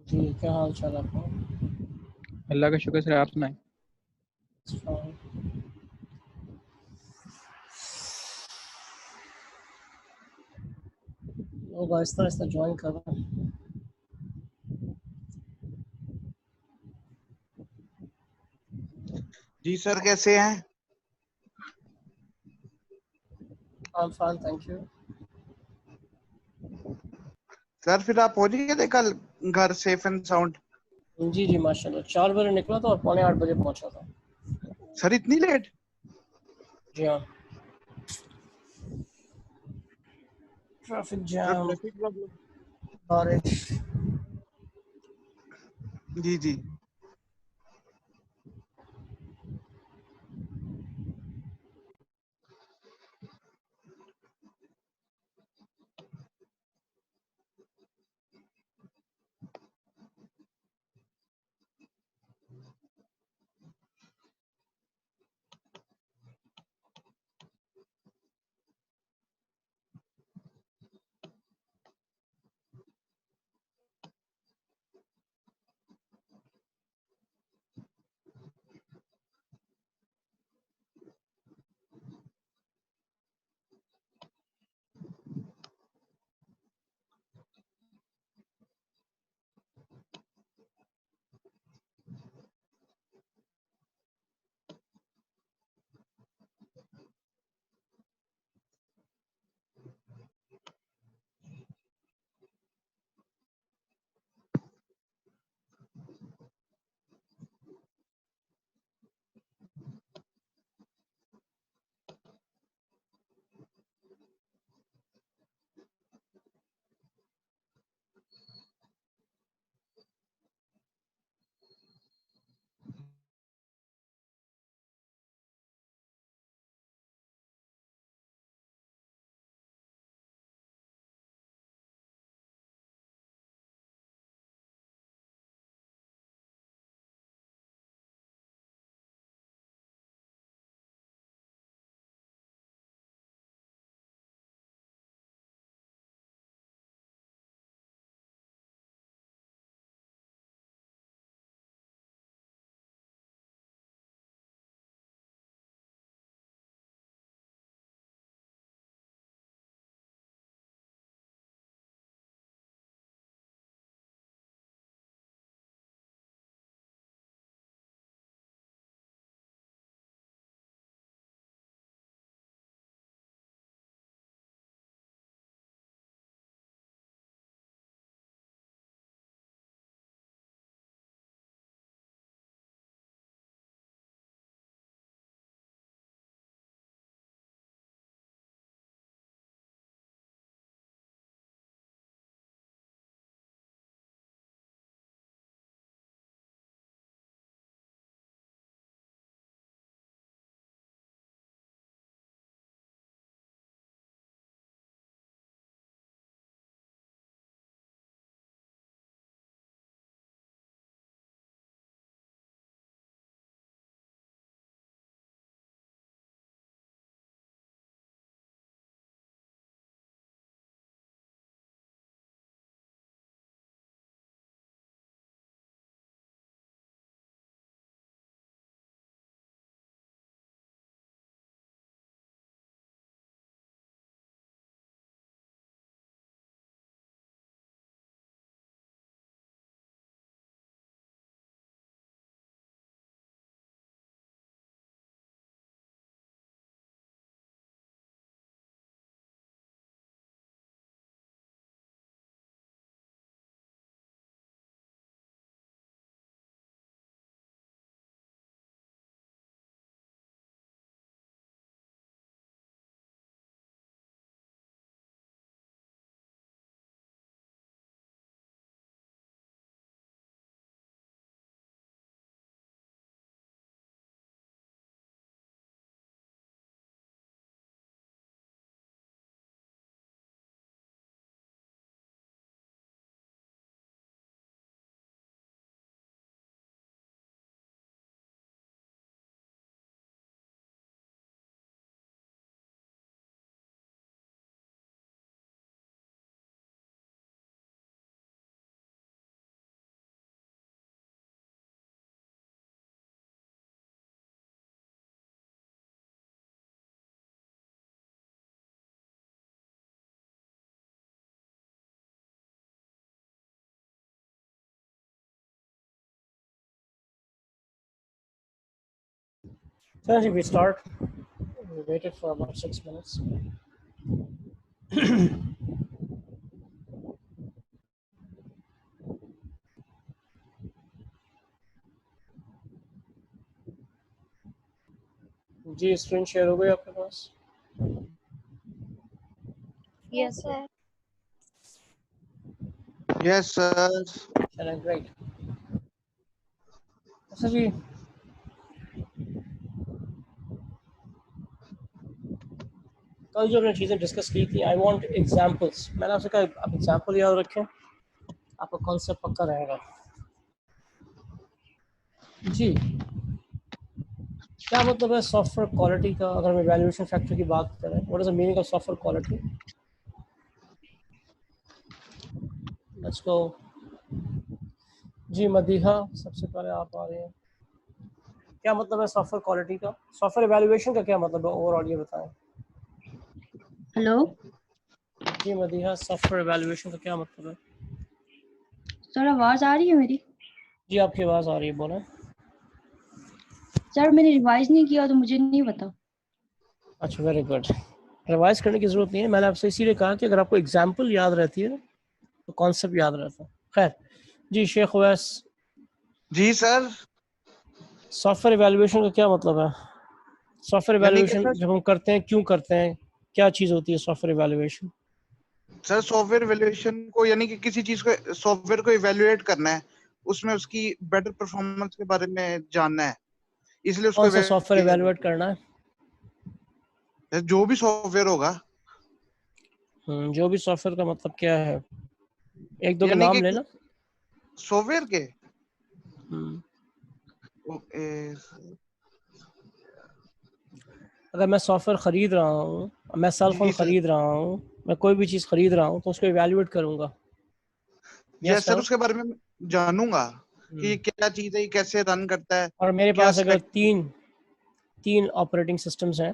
जी, क्या हाल चाल आपका? अल्लाह का शुक्र सर, आप सुनाएं। लोग आहिस्ता आहिस्ता ज्वाइन कर रहे हैं। जी सर, कैसे हैं? I'm fine, thank you. Sir फिर आप पहुंच गए थे कल घर सेफ एंड साउंड? जी जी माशाल्लाह, 4 बजे निकला था और पौने 8 बजे पहुंचा था। सर इतनी लेट? जी हाँ, ट्रैफिक जैम, ट्रैफिक प्रॉब्लम? बारिश। जी जी। So we start. We waited for about 6 minutes. जी स्क्रीन शेयर हो गई आपके पास? Yes, sir. Yes sir. चलें, ग्रेट। अच्छा जी, कल जो हमने चीज़ें डिस्कस की थी, आई वांट एग्जांपल्स। मैंने आपसे कहा आप एग्जांपल याद रखें, आपका कॉन्सेप्ट पक्का रहेगा। जी, क्या मतलब है सॉफ्टवेयर क्वालिटी का? अगर हम इवैल्यूएशन फैक्टर की बात करें, what is the meaning of software quality? Let's go. जी मदीहा, सबसे पहले आप आ रहे हैं। क्या मतलब है सॉफ्टवेयर क्वालिटी का? सॉफ्टवेयर इवैल्यूएशन का क्या मतलब है ओवरऑल, ये बताएं। हेलो जी मदीहा, सॉफ्टवेयर इवैल्यूएशन का क्या मतलब है? सर, आवाज आ रही है मेरी? जी आपकी आवाज़ आ रही है, बोलें। सर मैंने रिवाइज नहीं किया तो मुझे नहीं पता। अच्छा, वेरी गुड। रिवाइज करने की ज़रूरत नहीं है, मैंने आपसे इसीलिए कहा कि अगर आपको एग्जाम्पल याद रहती है तो कॉन्सेप्ट याद रहता है। खैर जी, शेख उवैस, जी सर। सॉफ्टवेयर इवैल्यूएशन का क्या मतलब है? सॉफ्टवेयर यानी कि इवैल्यूएशन सर, जब हम करते हैं, क्यों करते हैं, क्या चीज़ होती है software evaluation? Sir software valuation को यानी कि किसी चीज को सॉफ्टवेयर को इवैल्यूएट करना है, उसमें उसकी बेटर परफॉर्मेंस के बारे में जानना है, इसलिए उसको कौन सा evaluate सॉफ्टवेयर किया इवैल्यूएट जाता करना है? है। जो भी सॉफ्टवेयर होगा, जो भी सॉफ्टवेयर का मतलब क्या है? एक दो के यानी नाम कि लेना। सॉफ्टवेयर के हम्म, ए, अगर मैं सॉफ्टवेयर खरीद रहा हूँ, मैं सेल फोन जी सर। खरीद रहा हूँ, मैं कोई भी चीज़ खरीद रहा हूँ तो उसको इवैल्यूएट करूँगा। Yes yes sir, no? उसके बारे में जानूंगा कि ये क्या चीज है, ये कैसे रन करता है, और मेरे क्या पास अगर सिलेक्ट। तीन तीन ऑपरेटिंग सिस्टम्स हैं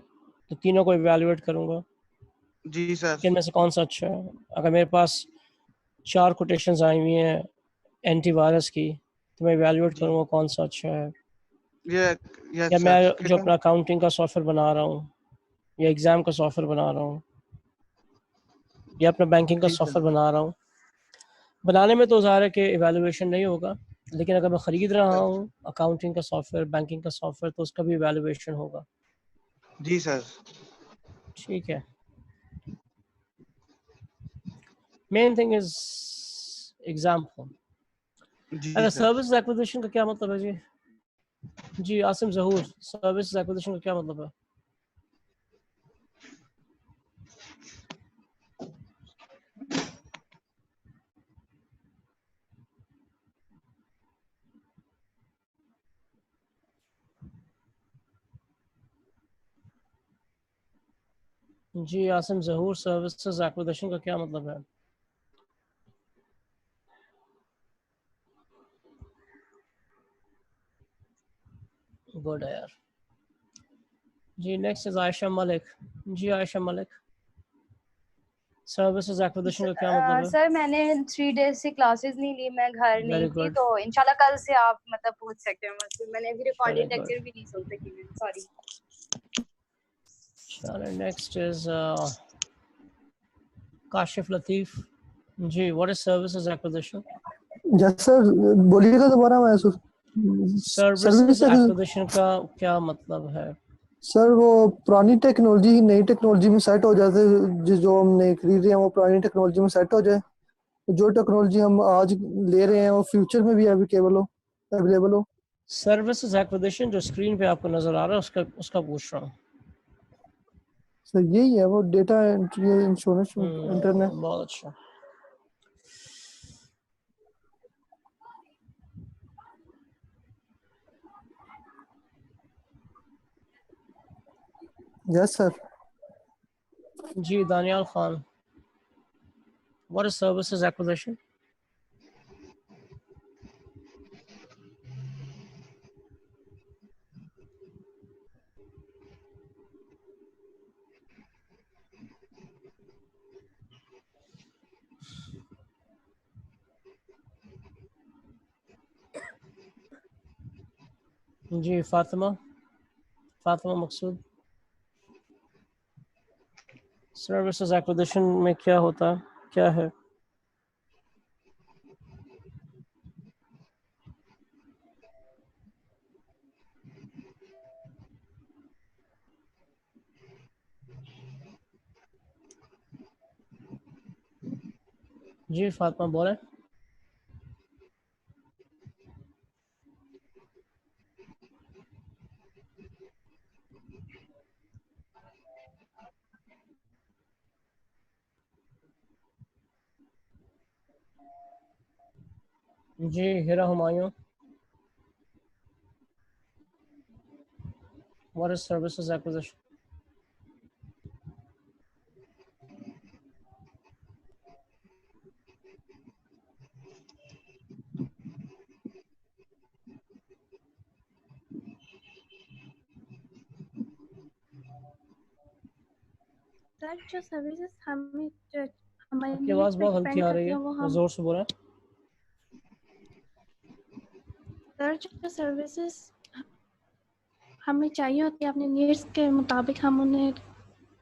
तो तीनों को इवैल्यूएट करूँगा जी सर। कि इनमें से कौन सा अच्छा है। अगर मेरे पास 4 कोटेशंस आई हुई हैं एंटीवायरस की, तो मैं इवैल्यूएट जी करूँगा कौन सा अच्छा है। ये या यस मैं सर जो फिर। अपना अकाउंटिंग का सॉफ्टवेयर बना रहा हूँ, या एग्ज़ाम का सॉफ्टवेयर बना रहा हूँ, या अपना बैंकिंग का जी सर। सॉफ्टवेयर बना रहा हूँ, बनाने में तो ज़ाहिर है कि इवैल्यूएशन नहीं होगा, लेकिन अगर मैं ख़रीद रहा हूँ अकाउंटिंग का सॉफ्टवेयर, बैंकिंग का सॉफ्टवेयर, तो उसका भी इवैल्यूएशन होगा। जी सर। ठीक है, मेन थिंग इज एग्जाम्पल। जी अगर सर। सर्विस एक्विजिशन का क्या मतलब है जी? जी आसिम जहूर, सर्विस एक्विजिशन का क्या मतलब है? जी आसिम जहूर, सर्विसेज एक्विजिशन का क्या मतलब है? गुड है यार। जी नेक्स्ट इज आयशा मलिक। जी आयशा मलिक, सर्विसेज एक्विजिशन का क्या मतलब है? सर मैंने 3 डेज से क्लासेस नहीं ली, मैं घर नहीं वेरी थी, गुड, तो इंशाल्लाह कल से आप मतलब पूछ सकते हैं मुझसे। मैंने अभी वेरी रिकॉर्डेड गुड। लेक्चर भी नहीं सुन सकी मैं, सॉरी। चलो नेक्स्ट इज काशिफ लतीफ। जी what is services acquisition? Yes sir, बोलिएगा दोबारा। मैं सर्विसेज सर्विस एक्विजिशन का क्या मतलब है? सर वो पुरानी टेक्नोलॉजी नई टेक्नोलॉजी में सेट हो जाते, जो हम नई खरीद रहे हैं वो पुरानी टेक्नोलॉजी में सेट हो जाए। जो टेक्नोलॉजी हम आज ले रहे हैं वो फ्यूचर में भी अवेलेबल हो। सर्विसेज एक्विजिशन जो स्क्रीन पे आपको नजर आ रहा है उसका उसका पूछ रहा हूँ। सर यही है, वो डेटा एंट्री, इंश्योरेंस, इंटरनेट। बहुत अच्छा। Yes sir. जी Daniyal Khan, what is services acquisition? जी फातिमा, फातिमा मकसूद, सर्विसेज एक्विजिशन में क्या होता है, क्या है? जी फातिमा बोलें। जी Hira Humayun, what is services acquisition? Sir जो सर्विसेज हमारी आपकी नीड्स आवाज़ पे बहुत हल्की डिपेंड आ करती रही है है, वो हम ज़ोर से बोलें। सर जो सर्विसेज हमें चाहिए होती है अपने नीड्स के मुताबिक हम उन्हें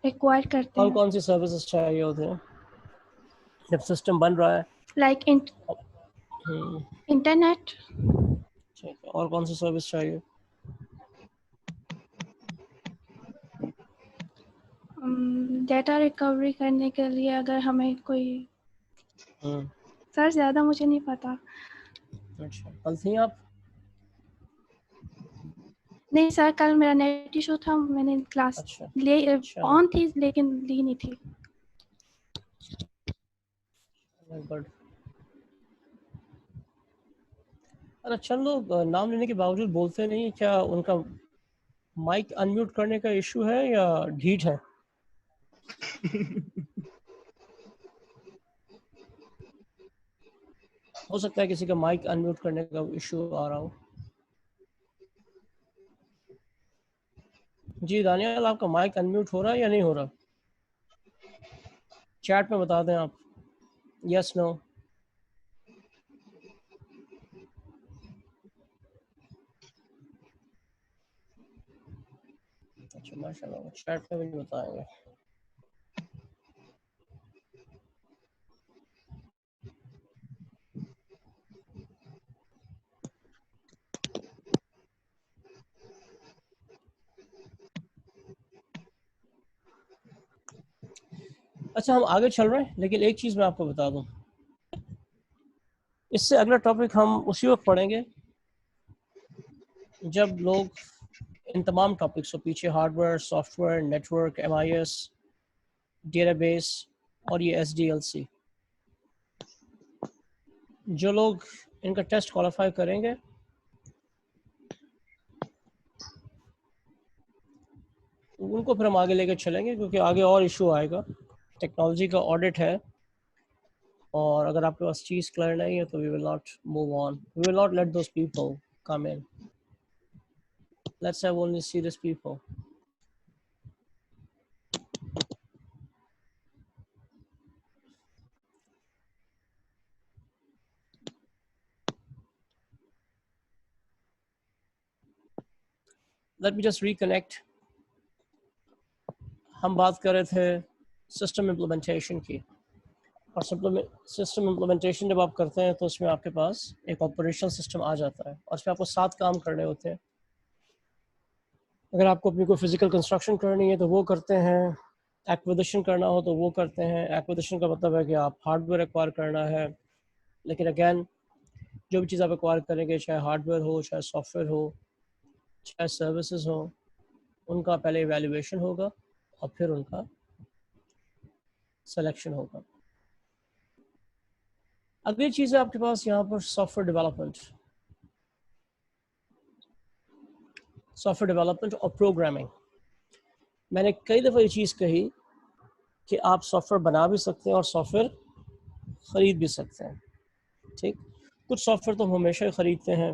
रिक्वायर करते कौन हैं, कौन सी सर्विसेज चाहिए होते हैं जब सिस्टम बन रहा है? लाइक हम्म, इंटरनेट, ठीक है, और कौन सी सर्विस चाहिए? डेटा रिकवरी करने के लिए अगर हमें कोई, हम्म, सर ज़्यादा मुझे नहीं पता। अच्छा, कल थी आप? नहीं सर, कल मेरा नेट इशू था, मैंने क्लास अच्छा चलो ऑन थी लेकिन ली नहीं थी। गुड। अरे चंद लोग नाम लेने के बावजूद बोलते नहीं हैं, क्या उनका माइक अनम्यूट करने का इशू है या ढीठ है? हो सकता है किसी का माइक अनम्यूट करने का इशू आ रहा हो। जी दानियाल, आपका माइक अनम्यूट हो रहा है या नहीं हो रहा? चैट में बता दें आप, यस नो। अच्छा माशाल्लाह, चैट में भी बताएंगे। अच्छा हम आगे चल रहे हैं, लेकिन एक चीज़ मैं आपको बता दूं, इससे अगला टॉपिक हम उसी वक्त पढ़ेंगे जब लोग इन तमाम टॉपिक्स को पीछे hardware, software, network, MIS, database और ये SDLC, जो लोग इनका टेस्ट क्वालिफाई करेंगे उनको फिर हम आगे लेकर चलेंगे, क्योंकि आगे और इशू आएगा। टेक्नोलॉजी का ऑडिट है और अगर आपके पास चीज़ क्लियर नहीं है तो we will not move on, we will not let those people come in, let's have only serious people. Let me just reconnect. हम बात कर रहे थे सिस्टम इम्प्लीमेंटेशन की, और सिस्टम इम्प्लीमेंटेशन जब आप करते हैं तो उसमें आपके पास एक ऑपरेशनल सिस्टम आ जाता है और उसमें आपको 7 काम करने होते हैं। अगर आपको अपनी कोई फिजिकल कंस्ट्रक्शन करनी है तो वो करते हैं, एक्विजिशन करना हो तो वो करते हैं। एक्विजिशन का मतलब है कि आप हार्डवेयर एक्वायर करना है, लेकिन अगेन जो भी चीज़ आप एक्वायर करेंगे, चाहे हार्डवेयर हो, चाहे सॉफ्टवेयर हो, चाहे सर्विसेज हो, उनका पहले इवैल्यूएशन होगा और फिर उनका सिलेक्शन होगा। अगली चीज़ है आपके पास यहाँ पर सॉफ्टवेयर डेवलपमेंट और प्रोग्रामिंग। मैंने कई दफ़ा ये चीज़ कही कि आप सॉफ्टवेयर बना भी सकते हैं और सॉफ्टवेयर ख़रीद भी सकते हैं, ठीक। कुछ सॉफ्टवेयर तो हम हमेशा ही ख़रीदते हैं,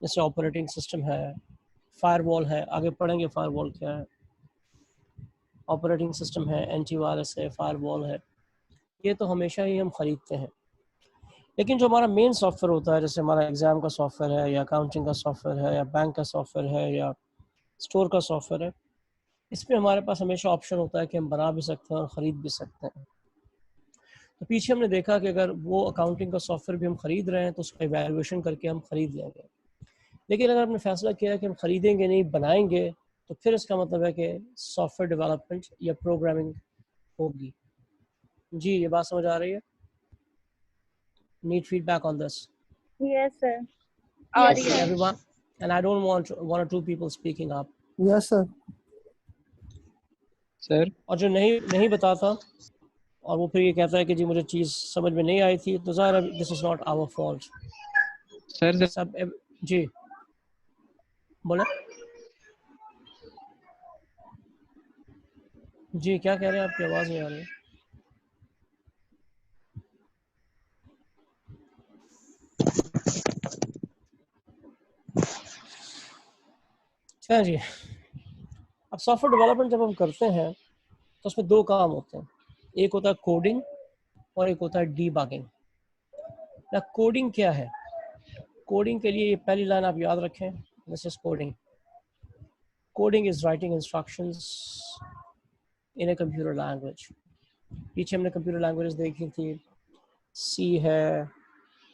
जैसे ऑपरेटिंग सिस्टम है, फायरवॉल है, आगे पढ़ेंगे फायरवॉल क्या है, ऑपरेटिंग सिस्टम है, एंटीवायरस है, फायरवॉल है, ये तो हमेशा ही हम ख़रीदते हैं। लेकिन जो हमारा मेन सॉफ्टवेयर होता है, जैसे हमारा एग्ज़ाम का सॉफ्टवेयर है या अकाउंटिंग का सॉफ्टवेयर है या बैंक का सॉफ्टवेयर है या स्टोर का सॉफ्टवेयर है। इसमें हमारे पास हमेशा ऑप्शन होता है कि हम बना भी सकते हैं और ख़रीद भी सकते हैं। तो पीछे हमने देखा कि अगर वो अकाउंटिंग का सॉफ्टवेयर भी हम ख़रीद रहे हैं तो उसका इवैल्यूएशन करके हम ख़रीद लेंगे। लेकिन अगर हमने फैसला किया कि हम ख़रीदेंगे नहीं, बनाएंगे, तो फिर इसका मतलब है कि सॉफ्टवेयर डेवलपमेंट या प्रोग्रामिंग होगी। जी, ये बात समझ आ रही है? Need feedback on this? Yes, sir. Yes, Okay, sir. everyone, and I don't want one or two people speaking up. Yes sir. Sir और जो नहीं बताता और वो फिर ये कहता है कि जी मुझे चीज़ समझ में नहीं आई थी, तो ज़ाहिर है this is not our fault. Sir जी बोले। जी क्या कह रहे हैं? आपकी आवाज़ नहीं आ रही। अच्छा जी, अब सॉफ्टवेयर डेवलपमेंट जब हम करते हैं तो उसमें दो काम होते हैं, एक होता है कोडिंग और एक होता है डीबगिंग। ना कोडिंग क्या है? कोडिंग के लिए ये पहली लाइन आप याद रखें, this is coding. Coding is writing instructions in a computer language. पीछे हमने कंप्यूटर लैंग्वेज देखी थी, सी है,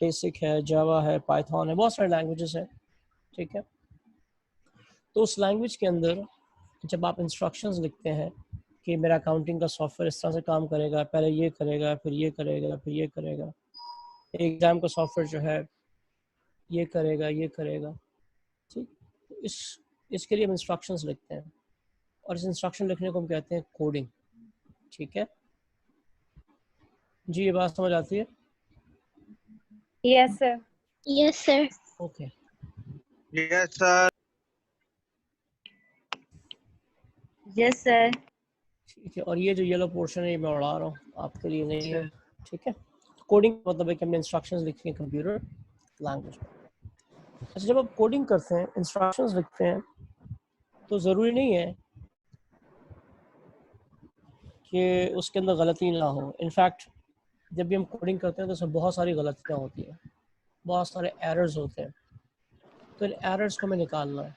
बेसिक है, जावा है, पाइथन है, बहुत सारे लैंग्वेजेस हैं, ठीक है। तो उस लैंग्वेज के अंदर जब आप इंस्ट्रक्शंस लिखते हैं कि मेरा अकाउंटिंग का सॉफ्टवेयर इस तरह से काम करेगा, पहले ये करेगा, फिर ये करेगा, फिर ये करेगा, एग्ज़ाम का सॉफ्टवेयर जो है ये करेगा, ये करेगा, ठीक। तो इसके लिए हम इंस्ट्रक्शंस लिखते हैं और इस इंस्ट्रक्शन लिखने को हम कहते हैं कोडिंग, ठीक है। जी, ये बात समझ आती है? Yes, sir. Yes, sir. Okay. Yes sir. Yes, sir. ठीक है, और ये जो येलो पोर्शन है ये मैं उड़ा रहा हूँ, आपके लिए नहीं है, ठीक है। कोडिंग मतलब है कि हमने इंस्ट्रक्शंस लिखी हैं कंप्यूटर लैंग्वेज में। अच्छा, जब आप कोडिंग करते हैं, इंस्ट्रक्शंस लिखते हैं, तो ज़रूरी नहीं है कि उसके अंदर गलती ना हो। इनफैक्ट जब भी हम कोडिंग करते हैं तो उसमें बहुत सारी गलतियाँ होती हैं, बहुत सारे एरर्स होते हैं। तो इन एरर्स को हमें निकालना है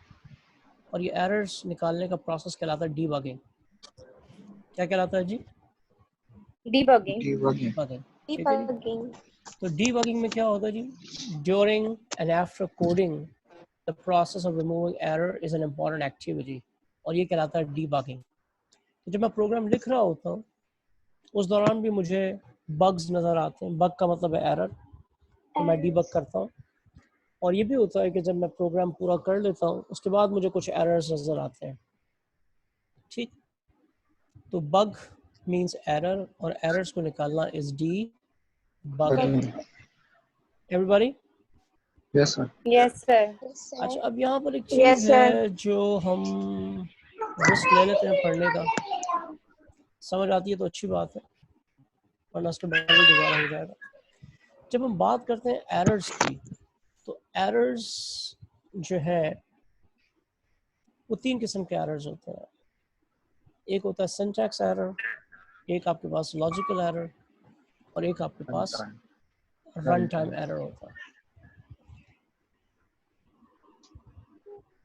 और ये एरर्स निकालने का प्रोसेस कहलाता है डीबगिंग। क्या कहलाता है जी? Debugging. डीबगिंग, ठीक है जी। तो डीबगिंग में क्या होता है जी? During and after coding the process of removing error is an important activity, और ये कहलाता है डीबगिंग। तो जब मैं प्रोग्राम लिख रहा होता हूँ उस दौरान भी मुझे बग्स नज़र आते हैं। बग का मतलब है एरर, तो मैं डीबग करता हूँ। और ये भी होता है कि जब मैं प्रोग्राम पूरा कर लेता हूँ उसके बाद मुझे कुछ एरर्स नज़र आते हैं, ठीक। तो बग मींस एरर और एरर्स को निकालना is debugging. Everybody? Yes sir. Yes, sir. अच्छा, अब यहाँ पर एक Yes, चीज़ sir. है जो हम रिस्क ले लेते हैं पढ़ने का, समझ आती है तो अच्छी बात है, वरना उसके बाद भी गुजारा हो जाएगा। जब हम बात करते हैं एरर्स की, तो एरर्स जो है वो तीन किस्म के एरर्स होते हैं। एक होता है सिंटैक्स एरर, एक आपके पास लॉजिकल एरर, और एक आपके पास रन टाइम एरर होता है।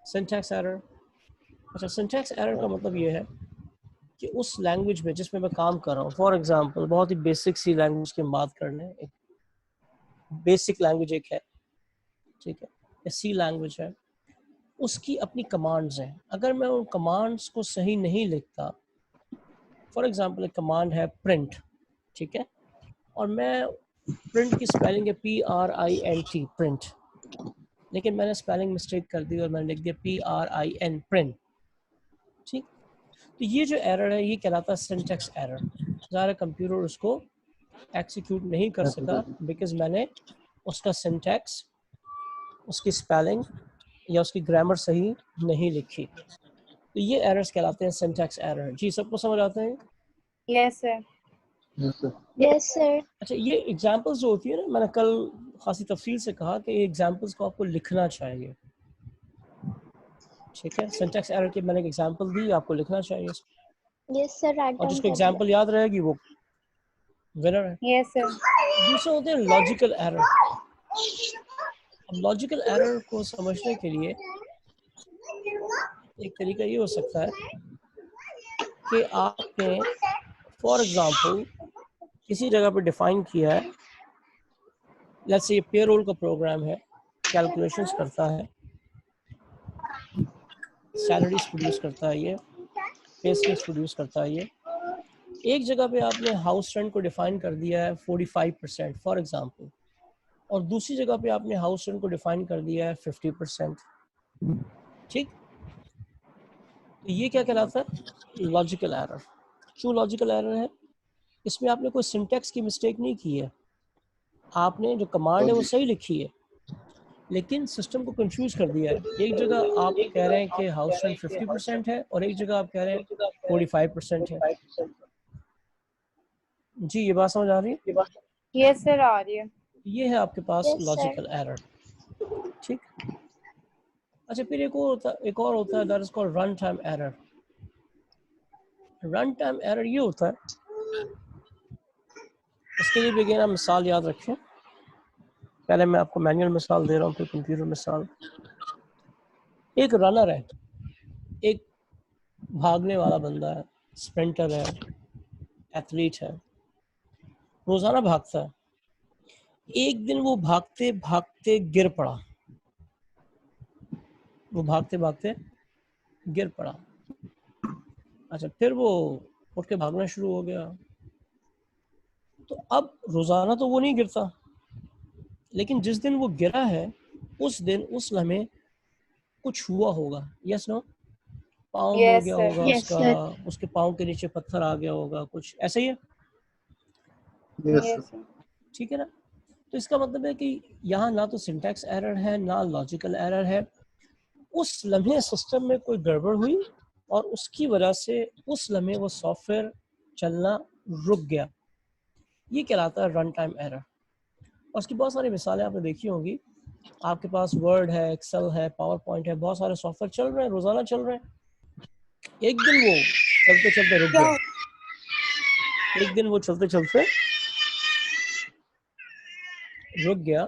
सिंटैक्स एरर, अच्छा सिंटैक्स एरर का मतलब ये है कि उस लैंग्वेज में जिसमें मैं काम कर रहा हूँ, फॉर एग्जांपल बहुत ही बेसिक सी लैंग्वेज की हम बात कर लें, एक बेसिक लैंग्वेज एक है, ठीक है, सी लैंग्वेज है, उसकी अपनी कमांड्स हैं। अगर मैं उन कमांड्स को सही नहीं लिखता, फॉर एग्जांपल एक कमांड है प्रिंट, ठीक है, और मैं प्रिंट की स्पेलिंग है PRINT प्रिंट, लेकिन मैंने स्पेलिंग मिस्टेक कर दी और मैंने लिख दिया PRIN प्रिंट, ठीक। तो ये जो एरर है ये कहलाता है सिंटैक्स एरर। ज़ाहिर कंप्यूटर उसको एक्सिक्यूट नहीं कर सका बिकॉज मैंने उसका सिंटैक्स, उसकी स्पेलिंग या उसकी ग्रामर सही नहीं लिखी। तो ये एरर्स कहलाते हैं सिंटैक्स एरर। जी, सबको समझ आते हैं? Yes, sir. Yes, sir. अच्छा, ये एग्जांपल्स जो होती है ना, मैंने कल खासी तफसील से कहा कि ये एग्जांपल्स को आपको लिखना चाहिए, ठीक है। सिंटैक्स एरर की मैंने एक एग्जांपल दी, आपको लिखना चाहिए, Yes, sir. और जिसको एग्जांपल याद रहेगी वो विनर है। Yes, sir. दूसरा होते हैं लॉजिकल एरर। अब लॉजिकल एरर को समझने के लिए एक तरीका ये हो सकता है कि आपने फॉर एग्जांपल किसी जगह पे डिफाइन किया है, लेट्स से ये पेरोल का प्रोग्राम है, कैलकुलेशंस करता है, सैलरीज प्रोड्यूस करता है, ये पे स्लिप्स प्रोड्यूस करता है। ये एक जगह पे आपने हाउस रेंट को डिफाइन कर दिया है 45% फॉर एग्जांपल, और दूसरी जगह पे आपने हाउस रेंट को डिफाइन कर दिया है 50%। ठीक, तो ये क्या कहलाता है? Logical error. क्यों लॉजिकल एरर है? इसमें आपने कोई सिंटैक्स की मिस्टेक नहीं की है, आपने जो कमांड है वो सही लिखी है, लेकिन सिस्टम को कंफ्यूज कर दिया है। एक जगह आप कह रहे हैं कि हाउस रेंट 50% है और एक जगह आप कह रहे हैं 45% है। जी, ये बात समझ आ रही है? यस सर, आ रही है। ये है आपके पास Yes, sir. Logical error. ठीक, अच्छा, फिर एक और होता है that is called run time error. Run time error ये होता है, इसके लिए भी अगेन आप मिसाल याद रखें। पहले मैं आपको मैनुअल मिसाल दे रहा हूँ, फिर कंप्यूटर मिसाल। एक रनर है, एक भागने वाला बंदा है, स्प्रिंटर है, एथलीट है, रोजाना भागता है। एक दिन वो भागते भागते गिर पड़ा, वो भागते भागते गिर पड़ा। अच्छा, फिर वो उठ के भागना शुरू हो गया। तो अब रोजाना तो वो नहीं गिरता, लेकिन जिस दिन वो गिरा है उस दिन उस लम्हे कुछ हुआ होगा। Yes no? पाँव मुड़ यस गया सर। होगा Yes, उसका, sir. उसके पाँव के नीचे पत्थर आ गया होगा, कुछ ऐसा ही है। Yes yes sir. सर। ठीक है ना? तो इसका मतलब है कि यहाँ ना तो सिंटैक्स एरर है ना लॉजिकल एरर है। उस लम्हे सिस्टम में कोई गड़बड़ हुई और उसकी वजह से उस लम्हे वो सॉफ्टवेयर चलना रुक गया। ये कहलाता है रन टाइम एरर। और उसकी बहुत सारी मिसालें आपने देखी होंगी। आपके पास वर्ड है, एक्सेल है, पावर पॉइंट है, बहुत सारे सॉफ्टवेयर चल रहे हैं, रोजाना चल रहे हैं। एक दिन वो चलते चलते रुक गया, एक दिन वो चलते चलते रुक गया,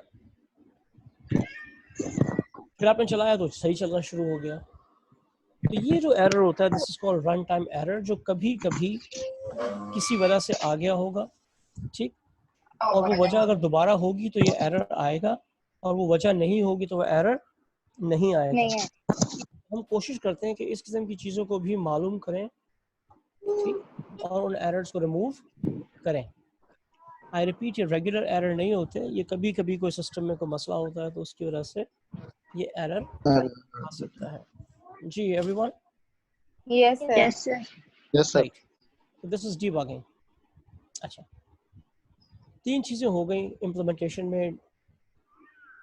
फिर आपने चलाया तो सही चलना शुरू हो गया। तो ये जो एरर होता है, this is called run time error, जो कभी कभी किसी वजह से आ गया होगा। ठीक, और वो वजह अगर दोबारा होगी तो ये एरर आएगा, और वो वजह नहीं होगी तो वो एरर नहीं आएगा। नहीं है। हम कोशिश करते हैं कि इस किस्म की चीज़ों को भी मालूम करें, ठीक, और उन एरर्स को रिमूव करें। आई रिपीट, ये रेगुलर एरर नहीं होते, ये कभी कभी कोई सिस्टम में कोई मसला होता है तो उसकी वजह से ये एरर आ सकता है। जी everyone? Yes sir. Yes, sir. Yes sir. Right, तो दिस इज डीबगिंग। अच्छा, 3 चीज़ें हो गई इम्प्लीमेंटेशन में।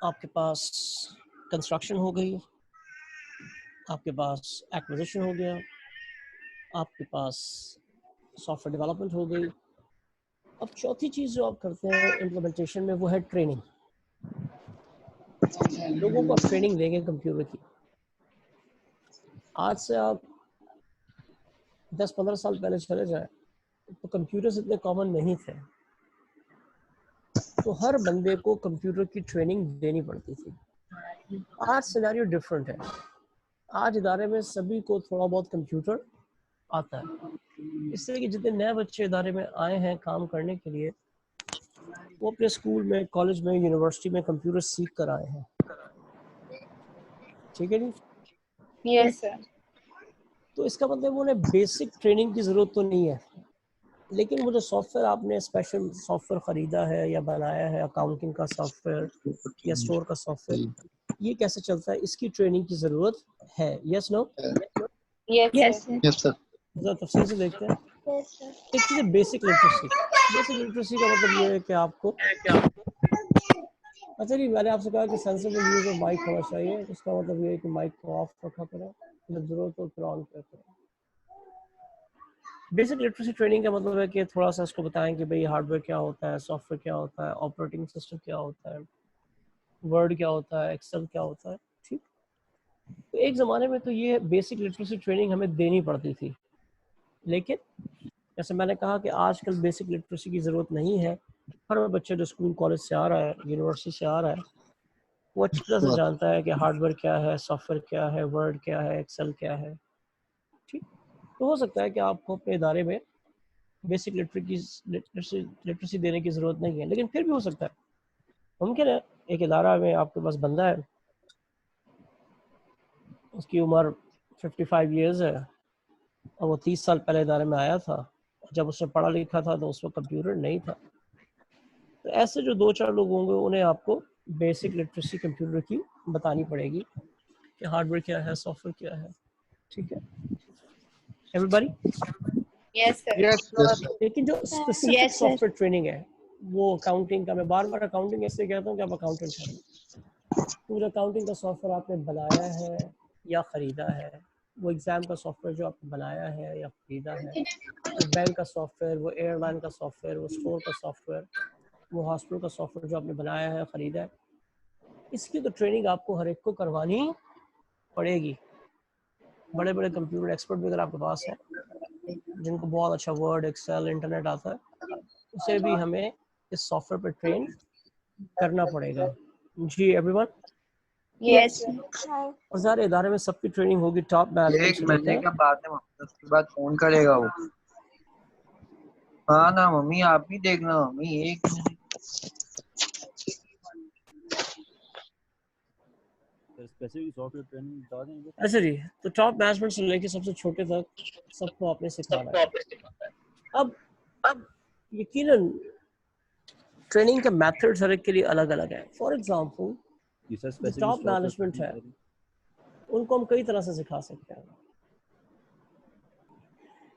आपके पास कंस्ट्रक्शन हो गई, आपके पास एक्विजिशन हो गया, आपके पास सॉफ्टवेयर डेवलपमेंट हो गई। अब चौथी चीज़ जो आप करते हैं इम्प्लीमेंटेशन में वो है ट्रेनिंग। लोगों को आप ट्रेनिंग देंगे कंप्यूटर की। आज से आप 10-15 साल पहले चले जाएं तो कंप्यूटर्स इतने कॉमन नहीं थे, तो हर बंदे को कंप्यूटर की ट्रेनिंग देनी पड़ती थी। आज सिनेरियो डिफरेंट है। आज इदारे में सभी को थोड़ा बहुत कंप्यूटर आता है, इसलिए कि जितने नए बच्चे इदारे में आए हैं काम करने के लिए, वो अपने स्कूल में, कॉलेज में, यूनिवर्सिटी में कंप्यूटर सीख कर आए हैं। ठीक है जी? Yes sir. तो इसका मतलब उन्हें बेसिक ट्रेनिंग की ज़रूरत तो नहीं है, लेकिन वो जो सॉफ्टवेयर आपने स्पेशल सॉफ्टवेयर ख़रीदा है या बनाया है, अकाउंटिंग का सॉफ्टवेयर या स्टोर का सॉफ्टवेयर, ये कैसे चलता है, इसकी ट्रेनिंग की ज़रूरत है। Yes no? Yes Yes, sir. sir. Yes sir. ज़रा तफसील से देखते हैं। Yes, sir. एक चीज़ है बेसिक लिटरेसी। बेसिक लिटरेसी का मतलब ये है कि आपको, अच्छा जी, मैंने आपसे कहा कि सेंसिबल यूज ऑफ माइक होना चाहिए, इसका मतलब ये है कि माइक को ऑफ रखा करें, जब जरूरत हो फिर ऑन करें। बेसिक लिटरेसी ट्रेनिंग का मतलब है कि थोड़ा सा इसको बताएं कि भाई हार्डवेयर क्या होता है, सॉफ्टवेयर क्या होता है, ऑपरेटिंग सिस्टम क्या होता है, वर्ड क्या होता है, एक्सेल क्या होता है। ठीक, तो एक ज़माने में तो ये बेसिक लिटरेसी ट्रेनिंग हमें देनी पड़ती थी, लेकिन जैसे मैंने कहा कि आजकल बेसिक लिटरेसी की ज़रूरत नहीं है। हर बच्चा जो स्कूल कॉलेज से आ रहा है, यूनिवर्सिटी से आ रहा है, वो अच्छी तरह से बात जानता है कि हार्डवेयर क्या है, सॉफ्टवेयर क्या है, वर्ड क्या है, एक्सेल क्या है। ठीक, तो हो सकता है कि आपको अपने इदारे में बेसिक लिटरेसी देने की ज़रूरत नहीं है, लेकिन फिर भी हो सकता है, मुमकिन है एक इदारा में आपके पास बंदा है, उसकी उम्र 55 इयर्स है और वो 30 साल पहले इदारे में आया था, जब उसने पढ़ा लिखा था तो उस वक्त कंप्यूटर नहीं था। तो ऐसे जो 2-4 लोग होंगे उन्हें आपको बेसिक लिटरेसी कंप्यूटर की बतानी पड़ेगी कि हार्डवेयर क्या है, सॉफ्टवेयर क्या है। ठीक है everybody? Yes, sir. Yes yes sir. लेकिन जो specific Yes, sir. Software training है वो अकाउंटिंग का, मैं बार बार अकाउंटिंग इसलिए कहता हूँ कि आप अकाउंटेंट हैं, पूरा अकाउंटिंग का सॉफ्टवेयर आपने बनाया है या ख़रीदा है, वो एग्ज़ाम का सॉफ्टवेयर जो आपने बनाया है या ख़रीदा है, वो बैंक का सॉफ्टवेयर, वो एयरलाइन का सॉफ्टवेयर, वो स्टोर का सॉफ्टवेयर, वो हॉस्पिटल का सॉफ्टवेयर जो आपने बनाया है, ख़रीदा है, इसकी तो ट्रेनिंग आपको हर एक को करवानी पड़ेगी। बड़े बड़े कंप्यूटर एक्सपर्ट भी अगर आपके पास हैं जिनको बहुत अच्छा वर्ड, एक्सेल, इंटरनेट आता है, उसे भी हमें इस सॉफ्टवेयर पर ट्रेन करना पड़ेगा। जी एवरीवन? Yes, sir. और सारे इदारे में सबकी ट्रेनिंग होगी टॉप मैनेजमेंट एक से महीने लेकर। का बाद है मम्मी, उसके बाद फोन करेगा वो। हाँ ना मम्मी, आप भी देखना मम्मी, एक महीने। स्पेसिफिक सॉफ्टवेयर ट्रेनिंग बता देंगे। अच्छा जी, तो टॉप मैनेजमेंट से लेकर सबसे छोटे तक सबको आपने सिखाना है। अब यकीनन ट्रेनिंग के मेथड्स हर एक के लिए अलग अलग है। फॉर एग्जांपल जो टॉप मैनेजमेंट है उनको हम कई तरह से सिखा सकते हैं।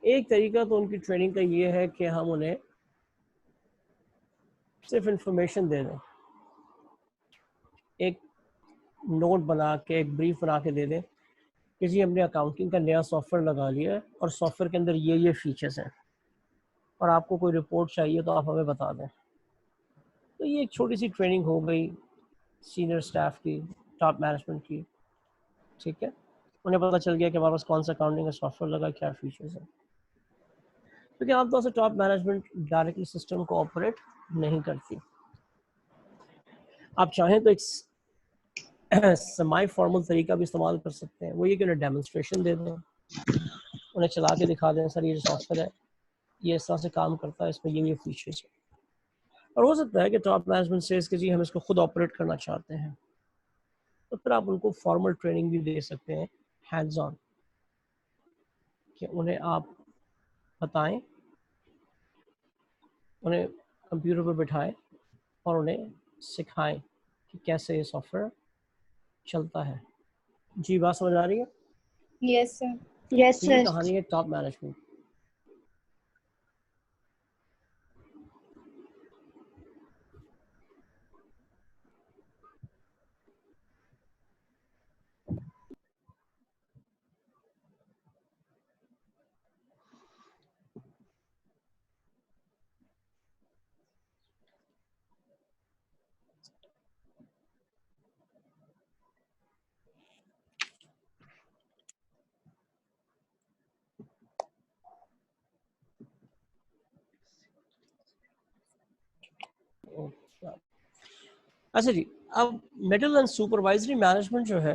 एक तरीका तो उनकी ट्रेनिंग का ये है कि हम उन्हें सिर्फ इंफॉर्मेशन दे दें, एक नोट बना के, एक ब्रीफ बना के दे दें कि जी हमने अकाउंटिंग का नया सॉफ्टवेयर लगा लिया है और सॉफ्टवेयर के अंदर ये फीचर्स हैं और आपको कोई रिपोर्ट चाहिए तो आप हमें बता दें। तो ये एक छोटी सी ट्रेनिंग हो गई सीनियर स्टाफ की, टॉप मैनेजमेंट की। ठीक है, उन्हें पता चल गया कि हमारे पास कौन सा अकाउंटिंग का सॉफ्टवेयर लगा, क्या फीचर्स हैं। क्योंकि आमतौर से टॉप मैनेजमेंट डायरेक्टली सिस्टम को ऑपरेट नहीं करती। आप चाहें तो एक सेमी फॉर्मल तरीका भी इस्तेमाल कर सकते हैं, वो ये कि उन्हें डेमोन्स्ट्रेशन दे दें, उन्हें चला के दिखा दें, सर ये जो सॉफ्टवेयर है ये इस तरह से काम करता है, इसमें ये फीचर्स है। और हो सकता है कि टॉप मैनेजमेंट से इसके जी हम इसको खुद ऑपरेट करना चाहते हैं, तो फिर आप उनको फॉर्मल ट्रेनिंग भी दे सकते हैं, हैंड्स ऑन, कि उन्हें आप बताएं, उन्हें कंप्यूटर पर बिठाएं और उन्हें सिखाएं कि कैसे ये सॉफ्टवेयर चलता है। जी बात समझ आ रही है? Yes, sir. Yes, तो ये sir. कहानी है टॉप मैनेजमेंट। अच्छा जी, अब मिडिल एंड सुपरवाइजरी मैनेजमेंट जो है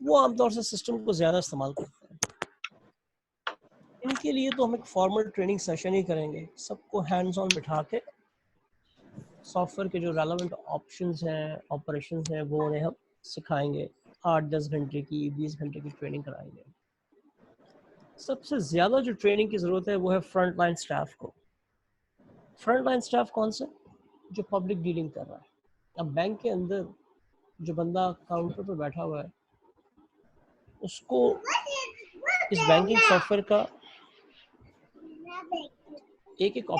वो आमतौर से सिस्टम को ज़्यादा इस्तेमाल करते हैं। इनके लिए तो हम एक फॉर्मल ट्रेनिंग सेशन ही करेंगे, सबको हैंड्स ऑन बिठा के सॉफ्टवेयर के जो रेलेवेंट ऑप्शंस हैं, ऑपरेशंस हैं, वो उन्हें हम सिखाएंगे। 8-10 घंटे की, 20 घंटे की ट्रेनिंग कराएंगे। सबसे ज़्यादा जो ट्रेनिंग की ज़रूरत है वो है फ्रंट लाइन स्टाफ को। फ्रंट लाइन स्टाफ कौन सा? जो पब्लिक डीलिंग कर रहा है। अब बैंक के अंदर जो बंदा काउंटर पर बैठा हुआ है उसको इस बैंकिंग सॉफ्टवेयर का एक एक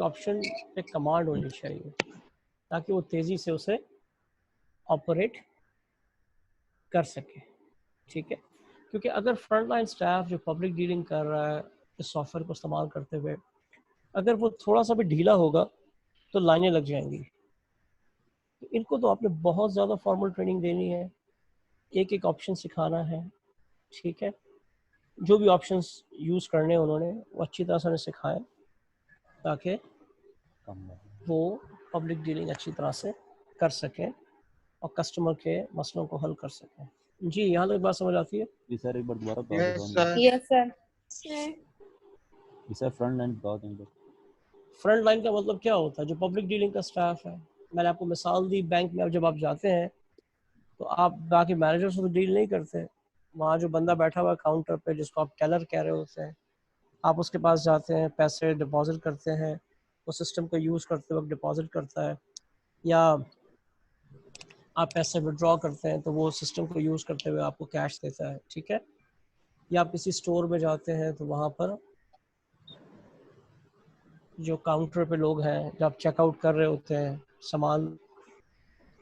ऑप्शन पे कमांड होनी चाहिए ताकि वो तेज़ी से उसे ऑपरेट कर सके। ठीक है, क्योंकि अगर फ्रंट लाइन स्टाफ जो पब्लिक डीलिंग कर रहा है इस सॉफ्टवेयर को इस्तेमाल करते हुए अगर वो थोड़ा सा भी ढीला होगा तो लाइनें लग जाएंगी। तो इनको तो आपने बहुत ज़्यादा फॉर्मल ट्रेनिंग देनी है, एक एक ऑप्शन सिखाना है। ठीक है, जो भी ऑप्शंस यूज़ करने हैं उन्होंने वो अच्छी तरह से उन्हें सिखाएं ताकि वो पब्लिक डीलिंग अच्छी तरह से कर सकें और कस्टमर के मसलों को हल कर सकें। जी, यहाँ तक बात समझ आती है? जी सर, एक बार दोबारा बता यस दो। सर। Yes, sir. जी सर, फ्रंट लाइन बता देंगे। फ्रंट लाइन का मतलब क्या होता है? जो पब्लिक डीलिंग का स्टाफ है। मैंने आपको मिसाल दी, बैंक में जब आप जाते हैं तो आप बाकी मैनेजर से तो डील नहीं करते। वहाँ जो बंदा बैठा हुआ है काउंटर पे, जिसको आप टेलर कह रहे होते हैं, आप उसके पास जाते हैं, पैसे डिपॉजिट करते हैं, वो सिस्टम को यूज़ करते वक्त डिपॉजिट करता है, या आप पैसे विड्रॉ करते हैं तो वो सिस्टम को यूज़ करते हुए आपको कैश देता है, ठीक है। या आप किसी स्टोर में जाते हैं तो वहाँ पर जो काउंटर पे लोग हैं, जब आप चेकआउट कर रहे होते हैं सामान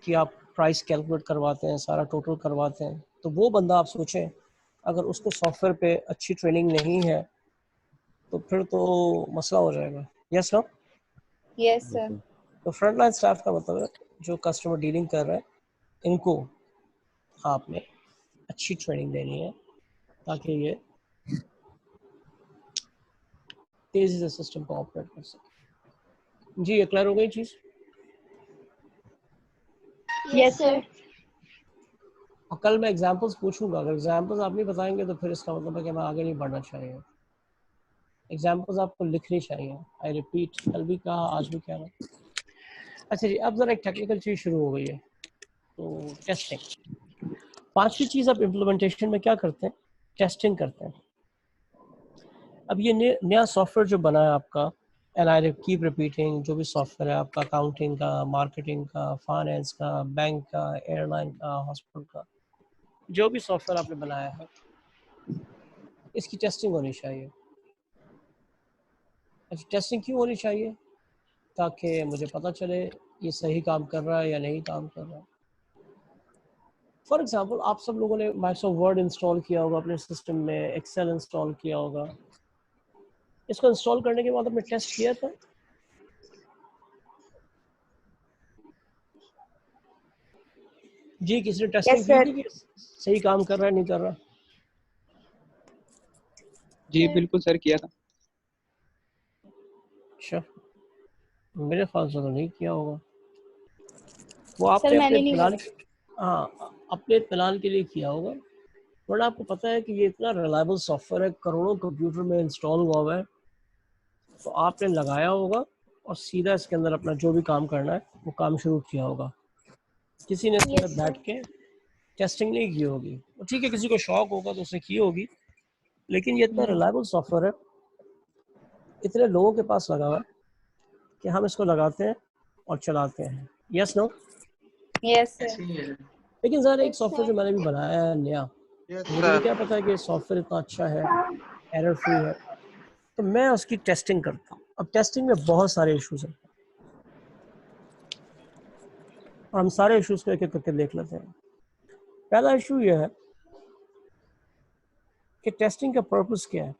की, आप प्राइस कैलकुलेट करवाते हैं, सारा टोटल करवाते हैं, तो वो बंदा आप सोचें अगर उसको सॉफ्टवेयर पे अच्छी ट्रेनिंग नहीं है तो फिर तो मसला हो जाएगा। Yes no? Yes, sir. तो फ्रंट लाइन स्टाफ का मतलब है जो कस्टमर डीलिंग कर रहे हैं, इनको आपने अच्छी ट्रेनिंग देनी है ताकि ये तेज़ी से सिस्टम को ऑपरेट कर सके। जी, ये क्लियर हो गई चीज़? Yes, sir. और कल मैं एग्जांपल्स पूछूंगा, अगर एग्जांपल्स आप नहीं बताएंगे तो फिर इसका मतलब है कि मैं आगे नहीं बढ़ना चाहिए। एग्जांपल्स आपको लिखनी चाहिए। आई रिपीट, कल भी कहा, आज भी कह रहा हूँ। अच्छा जी, अब ज़रा एक टेक्निकल चीज़ शुरू हो गई है, तो टेस्टिंग। पांचवी चीज़ आप इम्प्लीमेंटेशन में क्या करते हैं? टेस्टिंग करते हैं। अब ये नया सॉफ्टवेयर जो बना है आपका, एंड आई कीप रिपीटिंग, जो भी सॉफ्टवेयर है आपका, अकाउंटिंग का, मार्केटिंग का, फाइनेंस का, बैंक का, एयरलाइन का, हॉस्पिटल का, जो भी सॉफ्टवेयर आपने बनाया है, इसकी टेस्टिंग होनी चाहिए। अच्छा, टेस्टिंग क्यों होनी चाहिए? ताकि मुझे पता चले ये सही काम कर रहा है या नहीं काम कर रहा है। फॉर एग्जांपल, आप सब लोगों ने माइक्रोसॉफ्ट वर्ड इंस्टॉल किया होगा अपने सिस्टम में, एक्सेल इंस्टॉल किया होगा। इसको इंस्टॉल करने के बाद आपने टेस्ट किया था? जी, किसी ने टेस्टिंग Yes, की sir. थी कि सही काम कर रहा है नहीं कर रहा? जी बिल्कुल सर, किया था। अच्छा, मेरे ख्याल से तो नहीं किया होगा। वो Sir, आपने अपने मैंने नहीं इत्मीनान, करा। हाँ, अपने इत्मीनान के लिए किया होगा, वरना आपको पता है कि ये इतना रिलायबल सॉफ्टवेयर है, करोड़ों कंप्यूटर में इंस्टॉल हुआ हुआ है, तो आपने लगाया होगा और सीधा इसके अंदर अपना जो भी काम करना है वो काम शुरू किया होगा। किसी ने इसके Yes, अंदर sir. बैठ के टेस्टिंग नहीं की होगी। ठीक है, किसी को शौक होगा तो उसने की होगी, लेकिन ये इतना रिलायबल सॉफ्टवेयर है, इतने लोगों के पास लगा हुआ है कि हम इसको लगाते हैं और चलाते हैं। Yes no? Yes, sir. लेकिन ज़रा एक सॉफ्टवेयर जो मैंने भी बनाया है नया, यस मुझे नहीं सर। क्या पता है कि सॉफ्टवेयर इतना अच्छा है, एरर फ्री है, तो मैं उसकी टेस्टिंग करता हूँ। अब टेस्टिंग में बहुत सारे इश्यूज हैं और हम सारे इश्यूज को एक एक करके देख लेते हैं। पहला इशू ये है कि टेस्टिंग का पर्पस क्या है।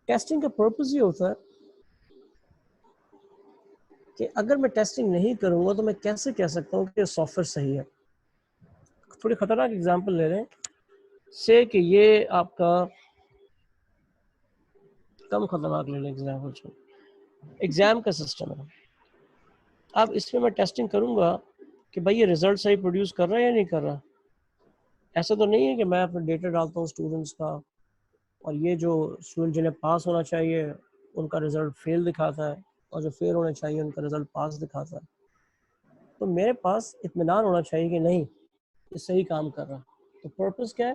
टेस्टिंग का पर्पस ये होता है कि अगर मैं टेस्टिंग नहीं करूंगा तो मैं कैसे कह सकता हूँ कि सॉफ्टवेयर सही है। थोड़ी खतरनाक एग्जांपल ले रहे हैं, से कि ये आपका, कम खतरनाक ले लें एग्जाम्पल, एग्जाम का सिस्टम है। अब इसमें मैं टेस्टिंग करूंगा कि भाई ये रिजल्ट सही प्रोड्यूस कर रहा है या नहीं कर रहा। ऐसा तो नहीं है कि मैं अपना डेटा डालता हूँ स्टूडेंट्स का और ये जो स्टूडेंट जिन्हें पास होना चाहिए उनका रिजल्ट फेल दिखाता है और जो फेल होना चाहिए उनका रिजल्ट पास दिखाता है। तो मेरे पास इत्मीनान होना चाहिए कि नहीं, ये सही काम कर रहा। तो पर्पस क्या है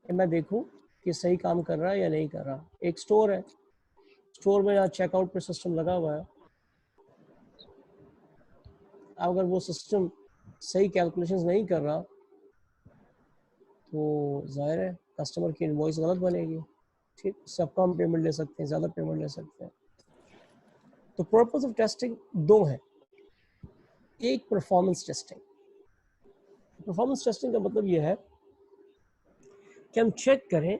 कि मैं देखूं कि सही काम कर रहा है या नहीं कर रहा। एक स्टोर है, स्टोर में यहाँ चेकआउट पे सिस्टम लगा हुआ है, अगर वो सिस्टम सही कैलकुलेशंस नहीं कर रहा तो जाहिर है कस्टमर की इनवॉइस गलत बनेगी। ठीक, सब कम पेमेंट ले सकते हैं, ज़्यादा पेमेंट ले सकते हैं। तो पर्पस ऑफ टेस्टिंग दो है। एक परफॉर्मेंस टेस्टिंग। परफॉर्मेंस टेस्टिंग का मतलब ये है कि हम चेक करें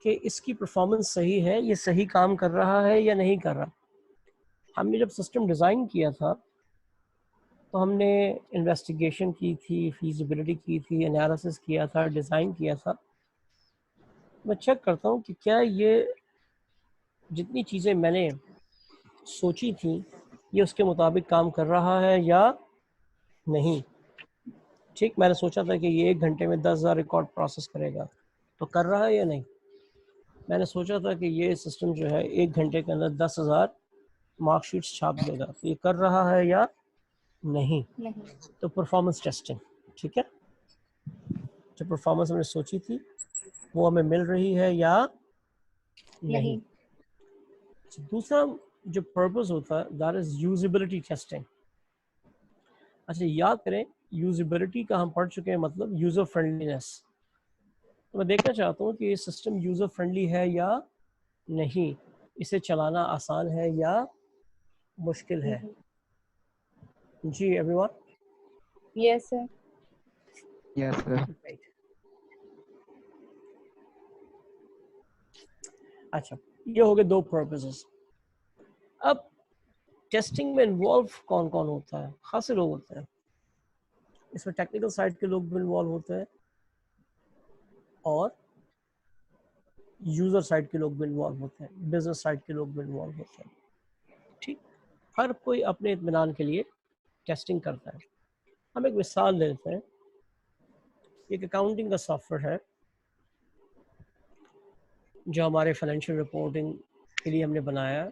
कि इसकी परफॉर्मेंस सही है, ये सही काम कर रहा है या नहीं कर रहा। हमने जब सिस्टम डिज़ाइन किया था तो हमने इन्वेस्टिगेशन की थी, फीजिबिलिटी की थी, एनालिसिस किया था, डिज़ाइन किया था। मैं चेक करता हूँ कि क्या ये जितनी चीज़ें मैंने सोची थी ये उसके मुताबिक काम कर रहा है या नहीं। ठीक, मैंने सोचा था कि ये 1 घंटे में 10,000 रिकॉर्ड प्रोसेस करेगा, तो कर रहा है या नहीं। मैंने सोचा था कि ये सिस्टम जो है 1 घंटे के अंदर 10,000 मार्कशीट्स छाप देगा, तो ये कर रहा है या नहीं। तो परफॉर्मेंस टेस्टिंग, ठीक है, जो परफॉर्मेंस हमने सोची थी वो हमें मिल रही है या नहीं। दूसरा जो पर्पस होता है दैट इज यूजेबिलिटी टेस्टिंग। अच्छा, याद करें यूजेबिलिटी का हम पढ़ चुके हैं, मतलब यूजर फ्रेंडलीनेस। तो मैं देखना चाहता हूँ कि ये सिस्टम यूजर फ्रेंडली है या नहीं, इसे चलाना आसान है या मुश्किल है। जी everyone. Yes, sir. Yes sir. अच्छा, ये हो गए 2 पर्पसेस। अब टेस्टिंग में इन्वॉल्व कौन कौन होता है? खासे लोग होते हैं इसमें। टेक्निकल साइड के लोग भी इन्वॉल्व होते हैं और यूजर साइड के लोग भी इन्वॉल्व होते हैं, बिजनेस साइड के लोग भी इन्वॉल्व होते हैं। ठीक, हर कोई अपने इत्मीनान के लिए टेस्टिंग करता है। हम एक मिसाल लेते हैं, एक अकाउंटिंग का सॉफ्टवेयर है जो हमारे फाइनेंशियल रिपोर्टिंग के लिए हमने बनाया है।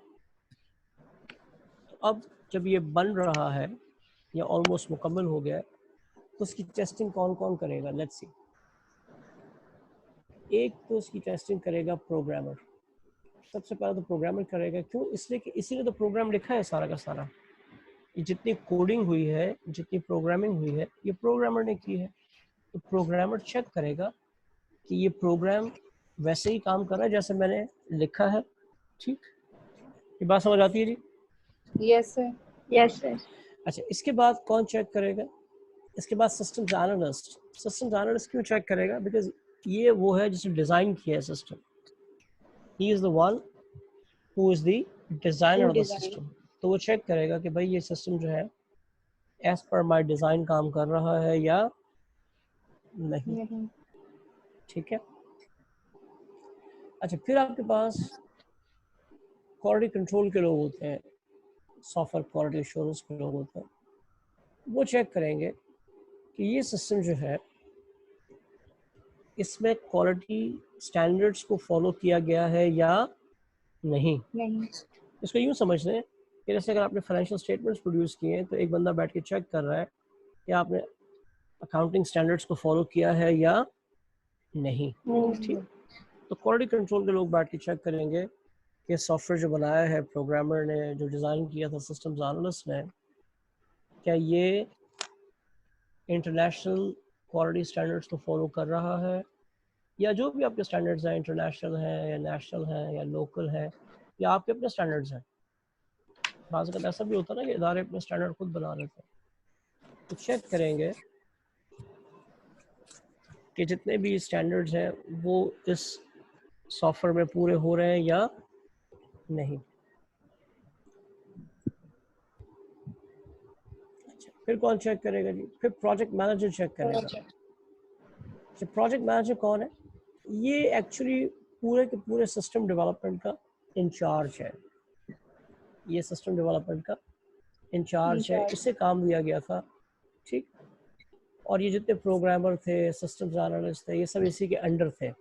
तो अब जब ये बन रहा है या ऑलमोस्ट मुकम्मल हो गया है, तो उसकी टेस्टिंग कौन कौन करेगा? Let's see. एक तो उसकी टेस्टिंग करेगा प्रोग्रामर। सबसे पहले तो प्रोग्रामर करेगा। क्यों? इसलिए कि इसीलिए तो प्रोग्राम लिखा है सारा का सारा। ये जितनी कोडिंग हुई है, जितनी प्रोग्रामिंग हुई है, ये प्रोग्रामर ने की है। तो प्रोग्रामर चेक करेगा कि ये प्रोग्राम वैसे ही काम कर रहा है जैसे मैंने लिखा है। ठीक, ये बात समझ आती है जी? Yes, sir. Yes, sir. अच्छा, इसके बाद कौन चेक करेगा? इसके बाद सिस्टम्स एनालिस्ट। सिस्टम्स एनालिस्ट क्यों चेक करेगा? बिकॉज ये वो है जिसने डिज़ाइन किया है system. He is the one who is the designer of the system. तो वो चेक करेगा कि भाई ये सिस्टम जो है एज पर माई डिज़ाइन काम कर रहा है या नहीं। ठीक है। अच्छा, फिर आपके पास क्वालिटी कंट्रोल के लोग होते हैं, सॉफ्टवेयर क्वालिटी एश्योरेंस के लोग होते हैं। वो चेक करेंगे कि ये सिस्टम जो है इसमें क्वालिटी स्टैंडर्ड्स को फॉलो किया गया है या नहीं। इसको यूँ समझ लें कि जैसे अगर आपने फाइनेंशियल स्टेटमेंट्स प्रोड्यूस किए हैं तो एक बंदा बैठ के चेक कर रहा है कि आपने अकाउंटिंग स्टैंडर्ड्स को फॉलो किया है या नहीं। ठीक, तो क्वालिटी कंट्रोल के लोग बैठ के चेक करेंगे कि सॉफ्टवेयर जो बनाया है प्रोग्रामर ने, जो डिज़ाइन किया था सिस्टम्स एनालिस्ट ने, क्या ये इंटरनेशनल क्वालिटी स्टैंडर्ड्स को फॉलो कर रहा है, या जो भी आपके स्टैंडर्ड्स हैं, इंटरनेशनल हैं या नेशनल हैं या लोकल है या आपके अपने स्टैंडर्ड्स हैं। बाज़ वक़्त ऐसा भी होता है ना कि इदारे अपने स्टैंडर्ड खुद बना लेते हैं। तो चेक करेंगे कि जितने भी स्टैंडर्ड्स हैं वो इस सॉफ्टवेयर में पूरे हो रहे हैं या नहीं। अच्छा, फिर कौन चेक करेगा जी? फिर प्रोजेक्ट मैनेजर चेक करेगा। तो प्रोजेक्ट मैनेजर कौन है? ये एक्चुअली पूरे के पूरे सिस्टम डेवलपमेंट का इंचार्ज है। ये सिस्टम डेवलपमेंट का इंचार्ज है, इससे काम दिया गया था। ठीक, और ये जितने प्रोग्रामर थे, सिस्टम्स एनालिस्ट थे, ये सब इसी के अंडर थे।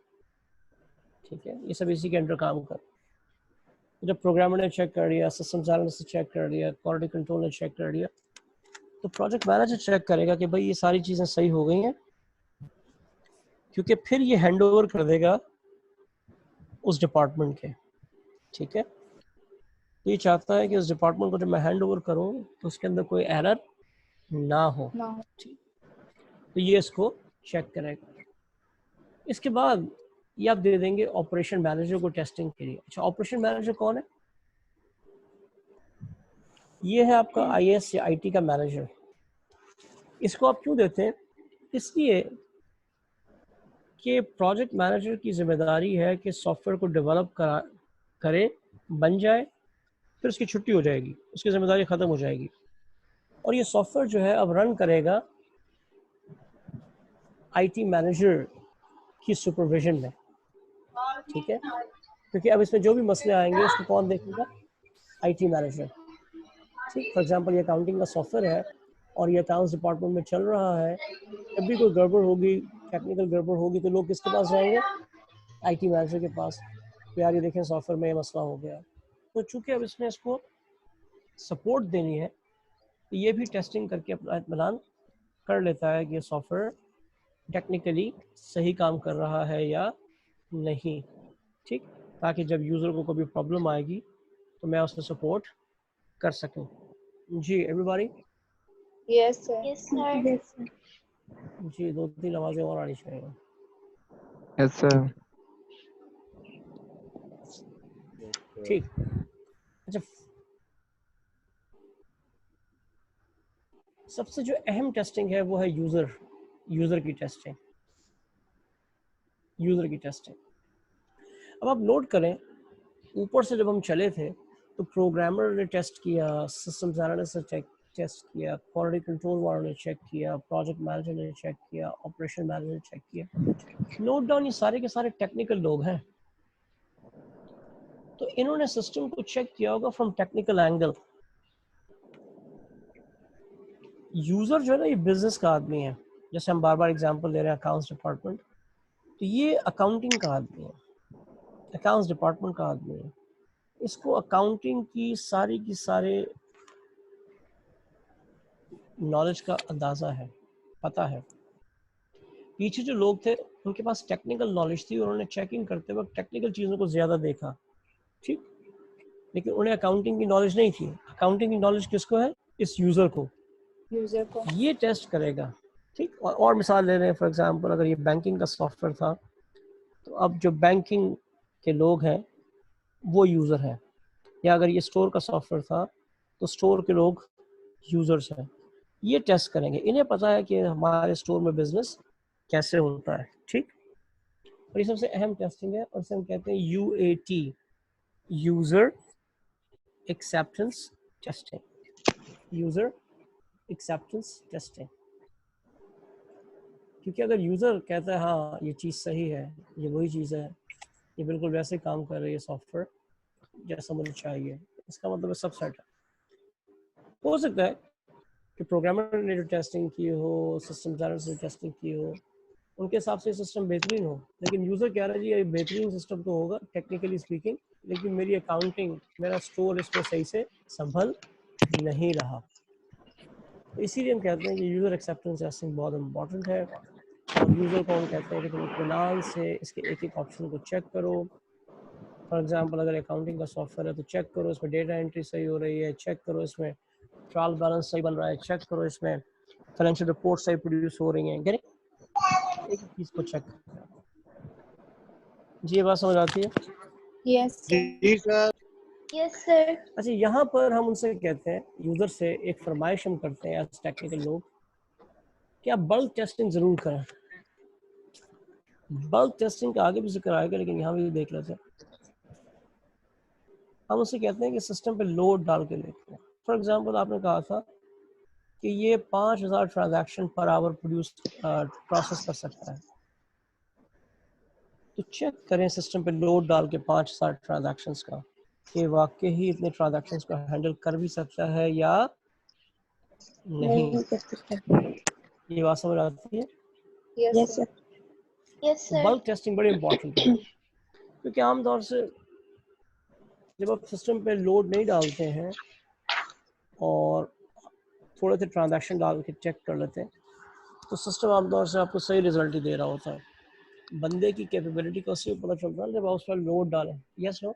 ठीक है, ये सब इसी के अंडर काम कर। जब प्रोग्रामर ने चेक कर लिया, सिस्टम्स एनालिस्ट ने चेक कर लिया, क्वालिटी कंट्रोल ने चेक कर लिया, तो प्रोजेक्ट मैनेजर चेक करेगा कि भाई ये सारी चीज़ें सही हो गई हैं, क्योंकि फिर ये हैंड ओवर कर देगा उस डिपार्टमेंट के। ठीक है, तो ये चाहता है कि उस डिपार्टमेंट को जब मैं हैंड ओवर करूँ तो उसके अंदर कोई एरर ना हो। ठीक, तो ये इसको चेक करेगा। इसके बाद ये आप दे देंगे ऑपरेशन मैनेजर को टेस्टिंग के लिए। अच्छा, ऑपरेशन मैनेजर कौन है? ये है आपका आईएएस या आईटी का मैनेजर। इसको आप क्यों देते हैं? इसलिए कि प्रोजेक्ट मैनेजर की जिम्मेदारी है कि सॉफ्टवेयर को डेवलप करे, बन जाए, फिर उसकी छुट्टी हो जाएगी, उसकी जिम्मेदारी ख़त्म हो जाएगी, और ये सॉफ्टवेयर जो है अब रन करेगा आईटी मैनेजर की सुपरविजन में। ठीक है, क्योंकि अब इसमें जो भी मसले आएंगे उसको कौन देखेगा? आईटी मैनेजर, ठीक। फॉर एग्जांपल ये अकाउंटिंग का सॉफ्टवेयर है और ये अकाउंट्स डिपार्टमेंट में चल रहा है, जब भी कोई गड़बड़ होगी, टेक्निकल गड़बड़ होगी, तो लोग किसके पास जाएंगे? आईटी मैनेजर के पास। यार ये देखें सॉफ्टवेयर में ये मसला हो गया। तो चूंकि अब इसने इसको सपोर्ट देनी है, तो ये भी टेस्टिंग करके अपना इत्मीनान कर लेता है कि ये सॉफ्टवेयर टेक्निकली सही काम कर रहा है या नहीं, ठीक, ताकि जब यूज़र को कभी प्रॉब्लम आएगी तो मैं उसमें सपोर्ट कर सकूं। जी everybody? Yes, sir. Yes, sir. Yes, sir. जी 2-3 आवाज़ें और आनी चाहिए। Yes, sir. ठीक। अच्छा, सबसे जो अहम टेस्टिंग है वो है यूज़र की टेस्टिंग। अब आप नोट करें, ऊपर से जब हम चले थे तो प्रोग्रामर ने टेस्ट किया, सिस्टम एनालिस्ट ने टेस्ट किया, क्वालिटी कंट्रोल वालों ने चेक किया, प्रोजेक्ट मैनेजर ने चेक किया, ऑपरेशन मैनेजर ने चेक किया। नोट डाउन, ये सारे के सारे टेक्निकल लोग हैं। तो इन्होंने सिस्टम को चेक किया होगा फ्रॉम टेक्निकल एंगल। यूजर जो है ना, ये बिजनेस का आदमी है। जैसे हम बार बार एग्जांपल ले रहे हैं अकाउंट्स डिपार्टमेंट, तो ये अकाउंटिंग का आदमी है, अकाउंट्स डिपार्टमेंट का आदमी है। इसको अकाउंटिंग की सारे नॉलेज का अंदाज़ा है, पता है। पीछे जो लोग थे उनके पास टेक्निकल नॉलेज थी, उन्होंने चेकिंग करते वक्त टेक्निकल चीज़ों को ज़्यादा देखा, ठीक, लेकिन उन्हें अकाउंटिंग की नॉलेज नहीं थी। अकाउंटिंग की नॉलेज किसको है? इस यूज़र को। User को. ये टेस्ट करेगा, ठीक। और मिसाल ले रहे हैं, फॉर एग्जांपल अगर ये बैंकिंग का सॉफ्टवेयर था, तो अब जो बैंकिंग के लोग हैं वो यूज़र हैं, या अगर ये स्टोर का सॉफ्टवेयर था तो स्टोर के लोग यूज़र्स हैं। ये टेस्ट करेंगे, इन्हें पता है कि हमारे स्टोर में बिजनेस कैसे होता है, ठीक। और ये सबसे अहम टेस्टिंग है, और इसे हम कहते हैं UAT, user acceptance testing. User acceptance testing, क्योंकि अगर यूज़र कहता है हाँ ये चीज़ सही है, ये वही चीज़ है, ये बिल्कुल वैसे काम कर रही है सॉफ्टवेयर जैसा मुझे चाहिए, इसका मतलब है सब सेट है। हो सकता है कि प्रोग्रामर ने जो टेस्टिंग की हो, सिस्टम डिजाइनर ने टेस्टिंग की हो, उनके हिसाब से सिस्टम बेहतरीन हो, लेकिन यूज़र कह रहा है जी ये बेहतरीन सिस्टम तो होगा टेक्निकली स्पीकिंग, लेकिन मेरी अकाउंटिंग, मेरा स्टोर इसमें सही से संभल नहीं रहा। तो इसीलिए हम कहते हैं कि यूज़र एक्सेप्टेंस टेस्टिंग बहुत इम्पॉर्टेंट है। और यूज़र को हम कहते हैं कि तुम इत्मीनान से इसके एक एक ऑप्शन को चेक करो। फॉर एग्जांपल अगर अकाउंटिंग का सॉफ्टवेयर है तो चेक करो इसमें डेटा एंट्री सही हो रही है, चेक करो इसमें ट्रायल बैलेंस सही बन रहा है, चेक करो इसमें फाइनेंशियल रिपोर्ट सही प्रोड्यूस हो रही हैं, एक चीज़ को चेक। जी ये बात समझ आती है? Yes, sir. जी सर। Yes, sir. अच्छा, यहाँ पर हम उनसे कहते हैं, यूज़र से एक फरमाइश हम करते हैं एज टेक्निकल लोग कि आप बल्क टेस्टिंग ज़रूर करें। बल्क टेस्टिंग का आगे भी जिक्र आएगा, लेकिन यहाँ भी देख लेते हैं। हम उसे कहते हैं कि सिस्टम पे लोड डाल के देखते हैं। फॉर एग्जांपल आपने कहा था कि ये 5000 ट्रांजैक्शन पर आवर प्रोसेस कर सकता है, तो चेक करें सिस्टम पे लोड डाल के 5000 ट्रांजैक्शंस का कि वाकई ही इतने ट्रांजैक्शंस को हैंडल कर भी सकता है या नहीं। ये बात समझ आती है? Yes, sir. Yes, sir. Bulk testing बड़ी इंपॉर्टेंट है, क्योंकि आमतौर से जब आप सिस्टम पे लोड नहीं डालते हैं और थोड़े से ट्रांजैक्शन डाल के चेक कर लेते हैं, तो सिस्टम आमतौर से आपको सही रिजल्ट ही दे रहा होता है। बंदे की कैपेबिलिटी को उससे पता चलता है जब आप उस पर लोड डालें। Yes no?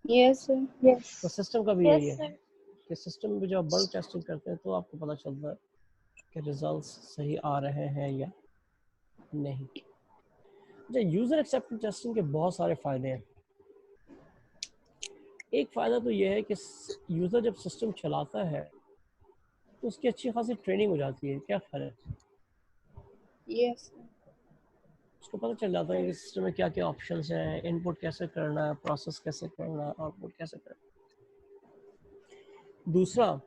Yes, sir. तो सिस्टम का भी Yes, यही है sir. कि सिस्टम में जब आप बल्क टेस्टिंग करते हैं तो आपको पता चलता है कि रिजल्ट्स सही आ रहे हैं या नहीं। अच्छा, यूज़र एक्सेप्टेंस टेस्टिंग के बहुत सारे फ़ायदे हैं। एक फ़ायदा तो ये है कि यूज़र जब सिस्टम चलाता है तो उसकी अच्छी खासी ट्रेनिंग हो जाती है। क्या ख्याल है? Yes, sir. उसको पता चल जाता है कि सिस्टम में क्या क्या ऑप्शंस हैं, इनपुट कैसे करना है, प्रोसेस कैसे करना है, आउटपुट कैसे करना है। दूसरा,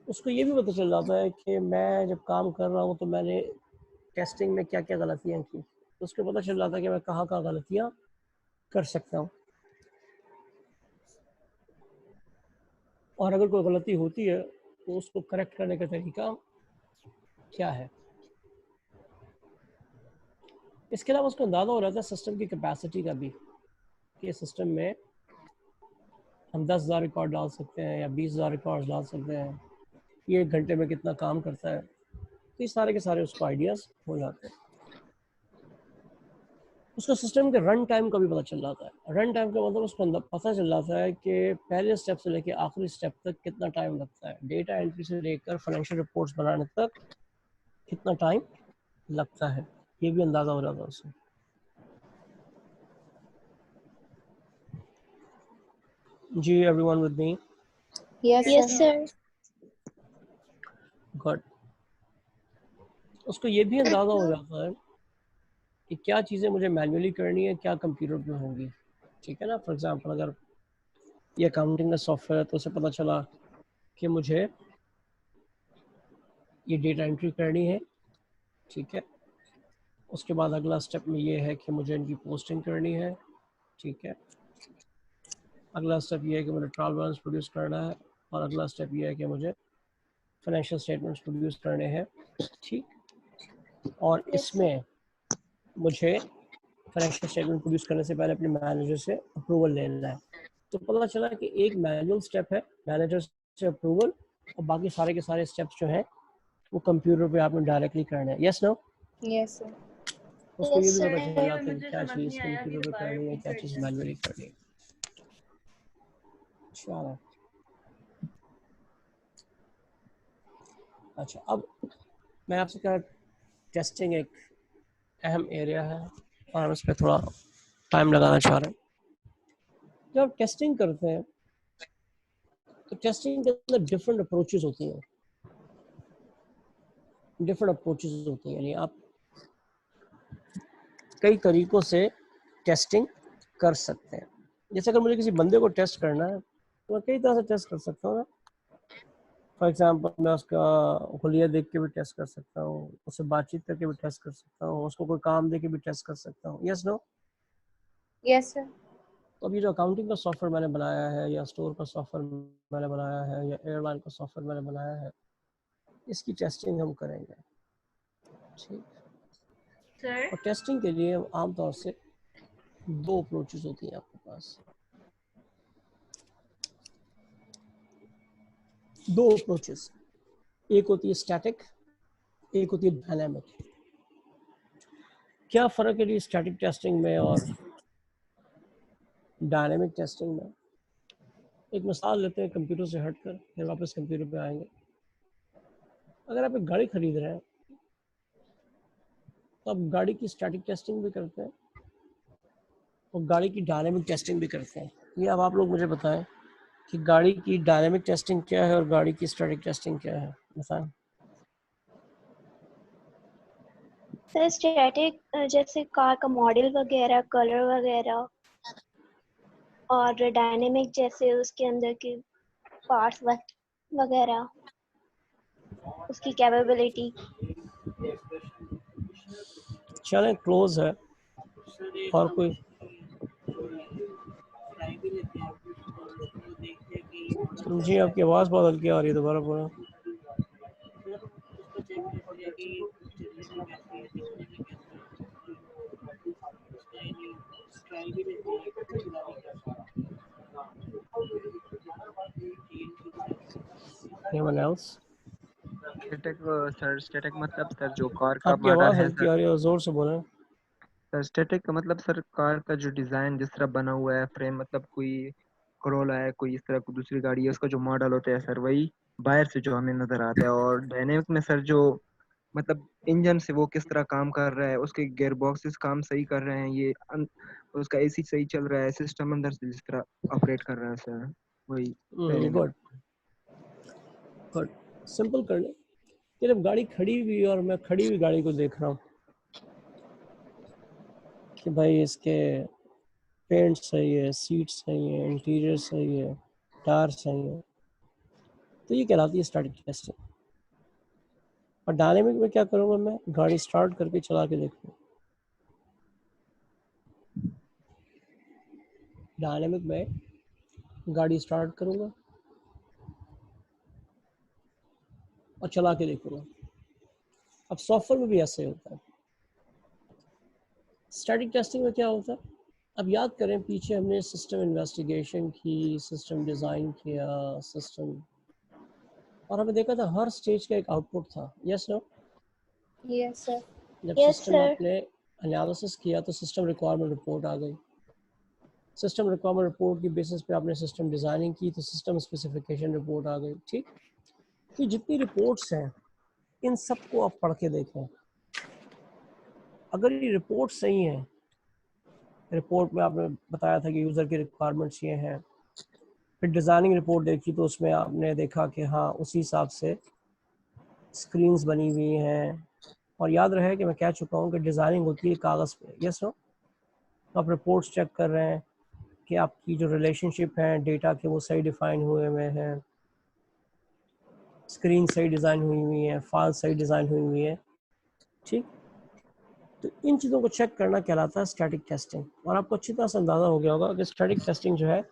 उसको ये भी पता चल जाता है कि मैं जब काम कर रहा हूँ तो मैंने टेस्टिंग में क्या क्या गलतियाँ की, तो उसको पता चल जाता है कि मैं कहाँ कहाँ गलतियाँ कर सकता हूँ। और अगर कोई गलती होती है तो उसको करेक्ट करने का तरीका क्या है। इसके अलावा उसको अंदाज़ा हो जाता है सिस्टम की कैपेसिटी का भी कि सिस्टम में हम 10,000 रिकॉर्ड डाल सकते हैं या 20,000 रिकॉर्ड डाल सकते हैं, ये 1 घंटे में कितना काम करता है। तो ये सारे के सारे उसको आइडियाज़ हो जाते हैं। उसको सिस्टम के रन टाइम का भी पता चल जाता है। रन टाइम का मतलब उसको अंदर पता चल जाता है कि पहले स्टेप से लेकर आखिरी स्टेप तक कितना टाइम लगता है, डेटा एंट्री से लेकर फाइनेंशियल रिपोर्ट्स बनाने तक कितना टाइम लगता है, ये भी अंदाज़ा हो जाता है उससे। जी, everyone with me? Yes, Yes, sir. sir. Good. उसको ये भी अंदाज़ा हो जाता है कि क्या चीज़ें मुझे मैन्युअली करनी है, क्या कंप्यूटर पे होंगी। ठीक है ना। फॉर एग्जांपल अगर ये अकाउंटिंग का सॉफ्टवेयर है तो उसे पता चला कि मुझे ये डेटा एंट्री करनी है। ठीक है। उसके बाद अगला स्टेप में ये है कि मुझे इनकी पोस्टिंग करनी है। ठीक है। अगला स्टेप ये है कि मुझे ट्रायल बैलेंस प्रोड्यूस करना है, और अगला स्टेप ये है कि मुझे फाइनेंशियल स्टेटमेंट्स प्रोड्यूस करने हैं। ठीक। और इसमें मुझे फाइनेंशियल स्टेटमेंट प्रोड्यूस करने से पहले अपने मैनेजर से अप्रूवल लेना है। तो पता चला कि एक मैनुअल स्टेप है मैनेजर से अप्रूवल, और बाकी सारे के सारे स्टेप्स जो हैं वो कंप्यूटर पे आपने डायरेक्टली करना है। Yes no? Yes, sir. उसको ये Yes, भी sir. पता चल जाता है कि क्या चीज़ कंप्यूटर पे करनी है, क्या चीज़ मैनुअली करनी है। चलो, अच्छा, अब मैं आपसे कहा टेस्टिंग एक अहम एरिया है और हम इस पर थोड़ा टाइम लगाना चाह रहे हैं। जब आप टेस्टिंग करते हैं तो टेस्टिंग के अंदर डिफरेंट अप्रोचेस होती हैं, यानी आप कई तरीक़ों से टेस्टिंग कर सकते हैं। जैसे अगर मुझे किसी बंदे को टेस्ट करना है तो मैं कई तरह से टेस्ट कर सकता हूँ ना। फॉर एग्जांपल मैं उसका हुलिया देख के भी टेस्ट कर सकता हूँ, उससे बातचीत करके भी टेस्ट कर सकता हूँ, उसको कोई काम दे के भी टेस्ट कर सकता हूँ। Yes no? Yes, sir. तो अभी जो अकाउंटिंग का सॉफ्टवेयर मैंने बनाया है, या स्टोर का सॉफ्टवेयर मैंने बनाया है, या एयरलाइन का सॉफ्टवेयर मैंने बनाया है, इसकी टेस्टिंग हम करेंगे। ठीक। और टेस्टिंग के लिए आमतौर से 2 अप्रोचेस होती हैं आपके पास। 2 अप्रोचेस, एक होती है स्टैटिक, एक होती है डायनामिक। क्या फ़र्क है स्टैटिक टेस्टिंग में और डायनामिक टेस्टिंग में? एक मिसाल लेते हैं कंप्यूटर से हटकर, फिर वापस कंप्यूटर पे आएंगे। अगर आप एक गाड़ी खरीद रहे हैं तो आप गाड़ी की स्टैटिक टेस्टिंग भी करते हैं और गाड़ी की डायनामिक टेस्टिंग भी करते हैं। ये अब आप लोग मुझे बताएं कि गाड़ी की डायनामिक टेस्टिंग क्या है और गाड़ी की स्टैटिक टेस्टिंग क्या है, बताएं। सर स्टैटिक जैसे कार का मॉडल वगैरह, कलर वगैरह, और डायनेमिक जैसे उसके अंदर के पार्ट्स वगैरह, उसकी कैपेबिलिटी। चलें, क्लोज है। और कोई? जी, आपकी आवाज़ बहुत हल्की आ रही है, दोबारा बोलो। Anyone else? Static sir, static मतलब सर जो कार का आपकी मॉडल आवाज़ है हल्की सर। आ रही है, ज़ोर से बोलें। सर स्टैटिक का मतलब सर कार का जो डिज़ाइन जिस तरह बना हुआ है, फ्रेम मतलब कोई करोला है, कोई इस तरह कोई दूसरी गाड़ी है, उसका जो मॉडल होता है सर वही बाहर से जो हमें नज़र आता है। और डायनेमिक में सर जो मतलब इंजन से वो किस तरह काम कर रहा है, उसके गियर बॉक्सेस काम सही कर रहे हैं, उसका एसी सही चल रहा है, सिस्टम अंदर से जिस तरह ऑपरेट कर रहा है सर, वही डायनेमिक। Good good. सिंपल कर लें कि जब गाड़ी खड़ी हुई और मैं खड़ी हुई गाड़ी को देख रहा हूँ कि भाई इसके पेंट सही है, सीट सही है, इंटीरियर सही है, टायर सही है, तो ये कहलाती है स्टैटिक टेस्टिंग। और डायनेमिक में क्या करूँगा, मैं गाड़ी स्टार्ट करके चला के देखूँगा। डायनेमिक में गाड़ी स्टार्ट करूँगा, और चला के देखूंगा। अब सॉफ्टवेयर में भी ऐसे होता है। स्टैटिक टेस्टिंग में क्या होता है, अब याद करें पीछे हमने सिस्टम इन्वेस्टिगेशन की, सिस्टम डिज़ाइन किया, सिस्टम, और हमें देखा था हर स्टेज का एक आउटपुट था। Yes no? Yes, sir. जब Yes, सिस्टम sir. आपने एनालिसिस किया तो सिस्टम रिक्वायरमेंट रिपोर्ट आ गई। सिस्टम रिक्वायरमेंट रिपोर्ट की बेसिस पे आपने सिस्टम डिज़ाइनिंग की तो सिस्टम स्पेसिफिकेशन रिपोर्ट आ गई। ठीक, तो जितनी रिपोर्ट्स हैं इन सबको आप पढ़ के देखें। अगर ये रिपोर्ट सही है, रिपोर्ट में आपने बताया था कि यूज़र की रिक्वायरमेंट्स ये हैं, फिर डिज़ाइनिंग रिपोर्ट देखी तो उसमें आपने देखा कि हाँ उसी हिसाब से स्क्रीन्स बनी हुई हैं, और याद रहे कि मैं कह चुका हूँ कि डिज़ाइनिंग होती है कागज़ पे। Yes no? तो आप रिपोर्ट्स चेक कर रहे हैं कि आपकी जो रिलेशनशिप है डेटा के वो सही डिफाइन हुए हुए हैं, स्क्रीन सही डिज़ाइन हुई हुई है, फाइल सही डिज़ाइन हुई हुई है। ठीक, तो इन चीज़ों को चेक करना कहलाता है स्टैटिक टेस्टिंग। और आपको अच्छी तरह से अंदाज़ा हो गया होगा कि स्टैटिक टेस्टिंग जो है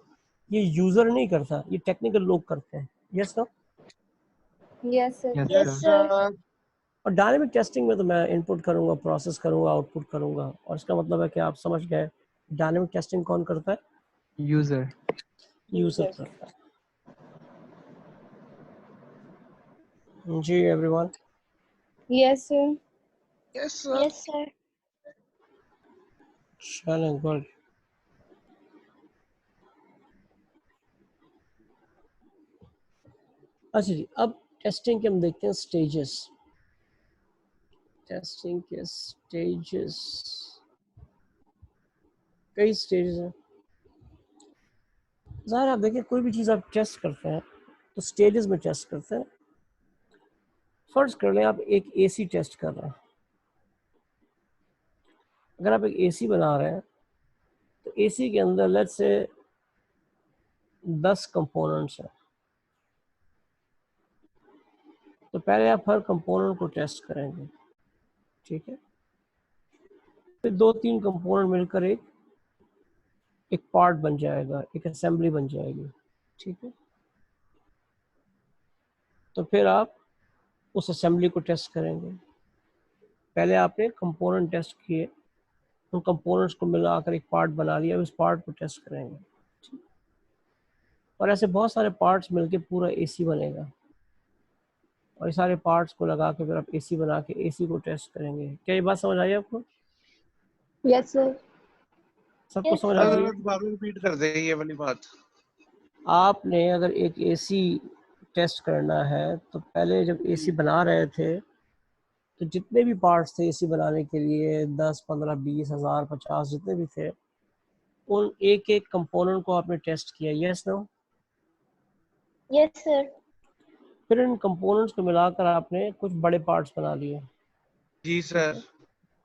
ये यूज़र नहीं करता, ये टेक्निकल लोग करते हैं। Yes no? Yes, sir. Yes Yes, sir. sir. और डायनेमिक टेस्टिंग में तो मैं इनपुट करूँगा, प्रोसेस करूँगा, आउटपुट करूँगा, और इसका मतलब है कि आप समझ गए डायनेमिक टेस्टिंग कौन करता है? यूजर। यूज़र करता है। जी everyone? Yes, sir. Yes sir. Yes, sir. चलें, गुड। अच्छा जी, अब टेस्टिंग के हम देखते हैं स्टेजेस। टेस्टिंग के स्टेजेस, कई स्टेजेस हैं। ज़ाहिर आप देखिए कोई भी चीज़ आप टेस्ट करते हैं तो स्टेजेस में टेस्ट करते हैं। फर्ज कर लें आप एक एसी टेस्ट कर रहे हैं। अगर आप एक एसी बना रहे हैं तो एसी के अंदर लेट्स से 10 कंपोनेंट्स हैं, तो पहले आप हर कंपोनेंट को टेस्ट करेंगे। ठीक है, फिर 2-3 कंपोनेंट मिलकर एक पार्ट बन जाएगा, एक असेंबली बन जाएगी। ठीक है, तो फिर आप उस असेंबली को टेस्ट करेंगे। पहले आपने कंपोनेंट टेस्ट किए, उन कंपोनेंट्स को मिलाकर एक पार्ट बना लिया, उस पार्ट को टेस्ट करेंगे। ठीक? और ऐसे बहुत सारे पार्ट्स मिलके पूरा एसी बनेगा, और ये सारे पार्ट्स को लगा के फिर आप एसी बना के एसी को टेस्ट करेंगे। क्या ये बात समझ आई आपको? Yes, sir. सबको Yes, समझ आ sir. गई? दोबारा रिपीट कर दे ये वाली बात। आपने अगर एक एसी टेस्ट करना है तो पहले जब एसी बना रहे थे तो जितने भी पार्ट्स थे एसी बनाने के लिए 10, 15, 20, 1000, 50 जितने भी थे, उन एक एक कंपोनेंट को आपने टेस्ट किया। Yes no? Yes, sir. फिर इन कंपोनेंट्स को मिलाकर आपने कुछ बड़े पार्ट्स बना लिए, जी सर।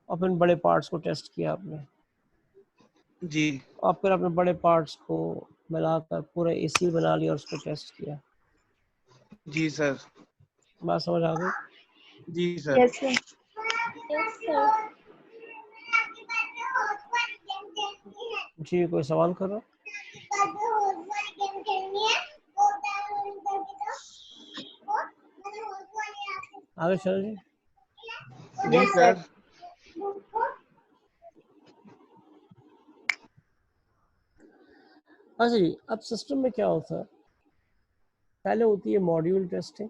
और फिर इन बड़े पार्ट्स को टेस्ट किया आपने, जी। और फिर आपने बड़े पार्ट्स को मिलाकर पूरा एसी बना लिया और उसको टेस्ट किया। जी सर। बात समझ आ गई? जी sir. Yes, sir. Yes, sir. जी, कोई सवाल करो? आगे चलो जी। जी Yes, सर। sir. अच्छा जी, अब सिस्टम में क्या होता है, पहले होती है मॉड्यूल टेस्टिंग,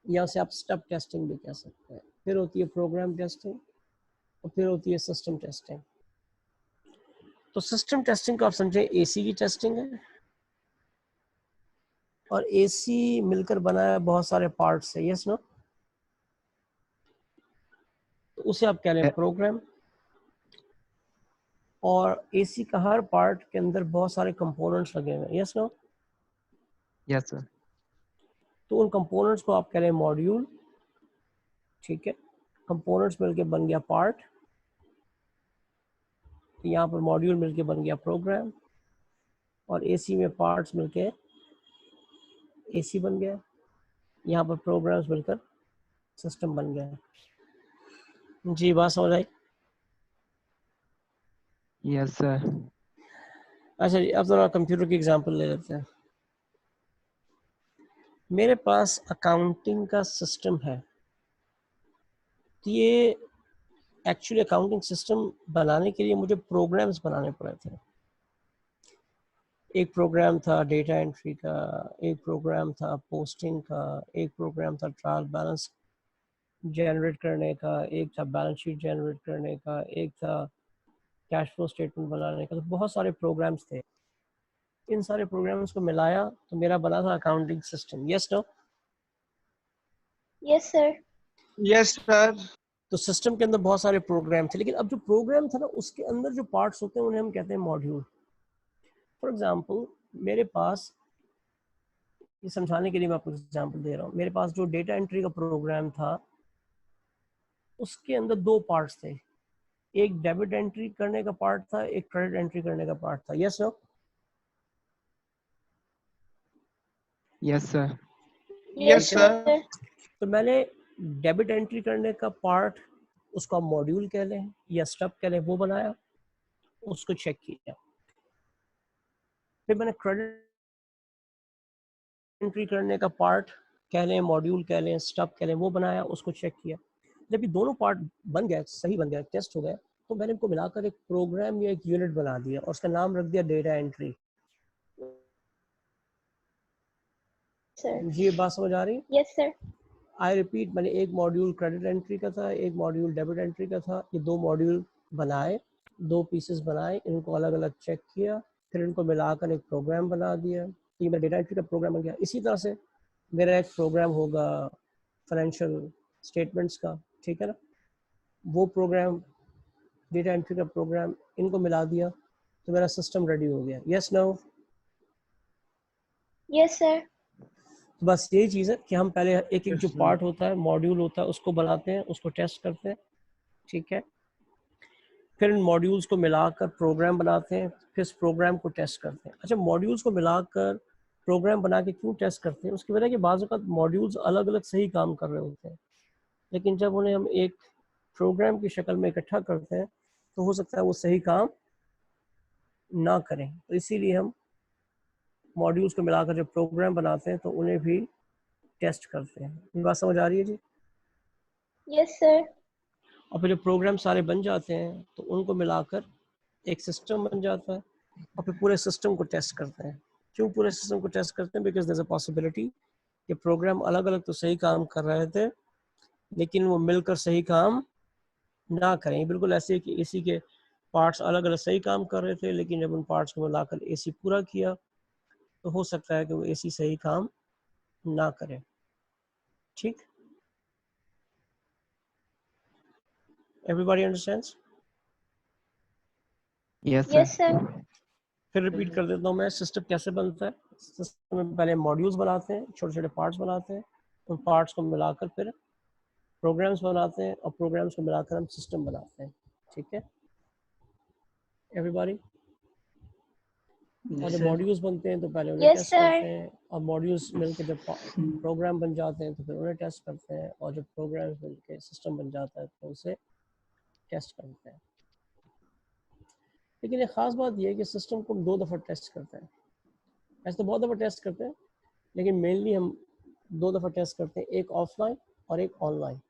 या उसे आप स्टेप टेस्टिंग भी कह सकते हैं, फिर होती है प्रोग्राम टेस्टिंग, और फिर होती है सिस्टम टेस्टिंग। तो सिस्टम टेस्टिंग को आप समझें एसी की टेस्टिंग है, और एसी मिलकर बना है बहुत सारे पार्ट्स से। Yes no? तो उसे आप कह लें प्रोग्राम, और एसी का हर पार्ट के अंदर बहुत सारे कंपोनेंट्स लगे हुए हैं। Yes no? Yes sir. तो उन कंपोनेंट्स को आप कह लें मॉड्यूल। ठीक है, कंपोनेंट्स मिलके बन गया पार्ट, तो यहाँ पर मॉड्यूल मिलके बन गया प्रोग्राम, और एसी में पार्ट्स मिलके एसी बन गया, यहाँ पर प्रोग्राम्स मिलकर सिस्टम बन गया। जी, बात समझ आई? Yes sir. अच्छा जी, अब जरा कंप्यूटर की एग्जांपल ले लेते हैं। मेरे पास अकाउंटिंग का सिस्टम है, तो ये एक्चुअली अकाउंटिंग सिस्टम बनाने के लिए मुझे प्रोग्राम्स बनाने पड़े थे। एक प्रोग्राम था डेटा एंट्री का, एक प्रोग्राम था पोस्टिंग का, एक प्रोग्राम था ट्रायल बैलेंस जनरेट करने का, एक था बैलेंस शीट जनरेट करने का, एक था कैश फ्लो स्टेटमेंट बनाने का। तो बहुत सारे प्रोग्राम्स थे। इन सारे प्रोग्राम्स को मिलाया तो मेरा बना था accounting system. Yes no? Yes, sir. Yes sir. तो सिस्टम के अंदर बहुत सारे प्रोग्राम थे, लेकिन अब जो प्रोग्राम था ना उसके अंदर जो पार्ट्स होते हैं उन्हें हम कहते हैं मॉड्यूल। फॉर एग्जांपल मेरे पास, ये समझाने के लिए मैं आपको एग्जांपल दे रहा हूँ, मेरे पास जो डेटा एंट्री का प्रोग्राम था उसके अंदर दो पार्ट्स थे। एक डेबिट एंट्री करने का पार्ट था, एक क्रेडिट एंट्री करने का पार्ट था। Yes no? Yes sir. Yes ठीक है ना? सर। तो मैंने डेबिट एंट्री करने का पार्ट, उसको आप मॉड्यूल कह लें या स्टब कह लें, वो बनाया, उसको चेक किया। फिर मैंने क्रेडिट एंट्री करने का पार्ट कह लें, मॉड्यूल कह लें, स्टब कह लें, वो बनाया, उसको चेक किया। जब ये दोनों पार्ट बन गए, सही बन गया, टेस्ट हो गया, तो मैंने इनको मिलाकर एक प्रोग्राम या एक यूनिट बना दिया और उसका नाम रख दिया डेटा एंट्री। Sir. जी ये बात समझ आ रही? Yes, sir. आई रिपीट, मैंने एक मॉड्यूल क्रेडिट एंट्री का था, एक मॉड्यूल डेबिट एंट्री का था। ये दो मॉड्यूल बनाए, दो पीसेस बनाए, इनको अलग अलग चेक किया, फिर इनको मिलाकर एक प्रोग्राम बना दिया। ये मेरा डेटा एंट्री का प्रोग्राम बन गया। इसी तरह से मेरा एक प्रोग्राम होगा फाइनेंशियल स्टेटमेंट्स का, ठीक है ना? वो प्रोग्राम, डेटा एंट्री का प्रोग्राम, इनको मिला दिया तो मेरा सिस्टम रेडी हो गया। Yes no? Yes, sir. बस यही चीज़ है कि हम पहले एक एक जो पार्ट होता है, मॉड्यूल होता है, उसको बनाते हैं, उसको टेस्ट करते हैं, ठीक है? फिर इन मॉड्यूल्स को मिलाकर प्रोग्राम बनाते हैं, फिर इस प्रोग्राम को टेस्ट करते हैं। अच्छा, मॉड्यूल्स को मिलाकर प्रोग्राम बना के क्यों टेस्ट करते हैं? उसकी वजह कि बाज़ औक़ात मॉड्यूल्स अलग अलग सही काम कर रहे होते हैं, लेकिन जब उन्हें हम एक प्रोग्राम की शक्ल में इकट्ठा करते हैं तो हो सकता है वो सही काम ना करें। तो इसीलिए हम मॉड्यूल्स को मिलाकर जब प्रोग्राम बनाते हैं तो उन्हें भी टेस्ट करते हैं। ये बात समझ आ रही है जी? Yes, sir. और फिर जब प्रोग्राम सारे बन जाते हैं तो उनको मिलाकर एक सिस्टम बन जाता है और फिर पूरे सिस्टम को टेस्ट करते हैं। क्यों पूरे सिस्टम को टेस्ट करते हैं? Because there is a possibility कि प्रोग्राम अलग अलग तो सही काम कर रहे थे लेकिन वो मिलकर सही काम ना करें। बिल्कुल ऐसे ही कि एसी के पार्ट्स अलग अलग सही काम कर रहे थे, लेकिन जब उन पार्ट्स को मिलाकर एसी पूरा किया तो हो सकता है कि वो एसी सही काम ना करे। ठीक? Everybody understands? Yes Yes, sir. sir. फिर रिपीट कर देता हूँ मैं, सिस्टम कैसे बनता है। सिस्टम में पहले मॉड्यूल्स बनाते हैं, छोटे छोटे पार्ट्स बनाते हैं, उन पार्ट्स को मिलाकर फिर प्रोग्राम्स बनाते हैं और प्रोग्राम्स को मिलाकर हम सिस्टम बनाते हैं। ठीक है एवरीबॉडी? और जब मॉड्यूल्स बनते हैं तो पहले उन्हें Yes, टेस्ट sir. करते हैं, और मॉड्यूल्स मिलकर जब प्रोग्राम बन जाते हैं तो फिर उन्हें टेस्ट करते हैं, और जब प्रोग्राम्स मिलकर सिस्टम बन जाता है तो उसे टेस्ट करते हैं। लेकिन एक ख़ास बात यह है कि सिस्टम को हम 2 दफ़ा टेस्ट करते हैं। ऐसे तो बहुत दफ़ा टेस्ट करते हैं, लेकिन मेनली हम 2 दफ़ा टेस्ट करते हैं, एक ऑफलाइन और एक ऑनलाइन।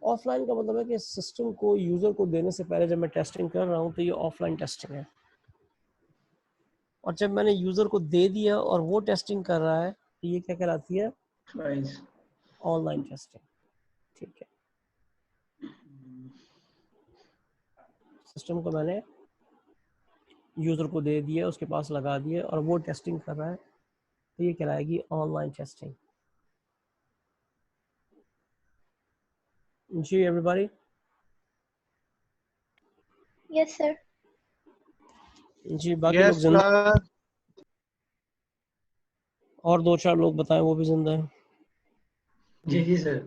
ऑफलाइन का मतलब है कि सिस्टम को यूज़र को देने से पहले जब मैं टेस्टिंग कर रहा हूँ तो ये ऑफलाइन टेस्टिंग है, और जब मैंने यूज़र को दे दिया और वो टेस्टिंग कर रहा है तो ये क्या कहलाती है? Online testing. ठीक है, सिस्टम को मैंने यूज़र को दे दिया, उसके पास लगा दिया और वो टेस्टिंग कर रहा है तो ये कहलाएगी ऑनलाइन टेस्टिंग। जी एवरीबॉडी? Yes, sir. जी बाकी लोग यस जिंदा, सर। और 2-4 लोग बताएं वो भी जिंदा है। जी जी सर।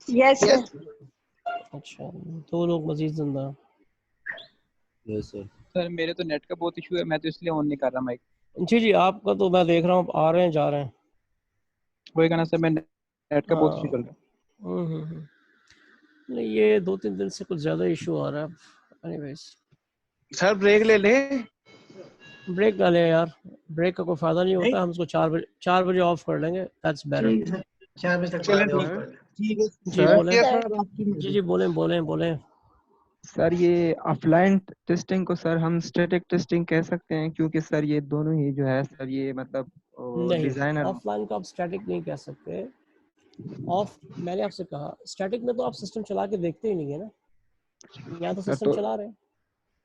Yes, sir. अच्छा, 2 लोग मजीद जिंदा हैं। Yes sir. सर मेरे तो नेट का बहुत इशू है, मैं तो इसलिए ऑन नहीं कर रहा माइक। जी जी आपका तो मैं देख रहा हूँ आ रहे हैं जा रहे हैं। वही कहना सर, मैं नेट का बहुत इशू चल रहा है। नहीं ये 2-3 दिन से कुछ ज़्यादा इशू आ रहा है। एनीवेज सर ब्रेक ले ले। ब्रेक डाले यार, ब्रेक का कोई फायदा नहीं होता, हम इसको 4 बजे ऑफ कर लेंगे, दैट्स बेटर। ठीक है सर, 4 बजे तक चलें बाद ऑफ सर, कर दें। ठीक है जी सर बोलें। सर, आपकी जी मर्जी। जी बोलें बोलें बोलें। सर ये ऑफलाइन टेस्टिंग को सर हम स्टैटिक टेस्टिंग कह सकते हैं, क्योंकि सर ये दोनों ही जो है सर ये मतलब नहीं, डिजाइनर। ऑफलाइन को आप स्टैटिक नहीं कह सकते। मैंने आपसे कहा स्टैटिक में तो आप सिस्टम चला के देखते ही नहीं है ना, यहाँ तो सर सिस्टम तो चला रहे हैं।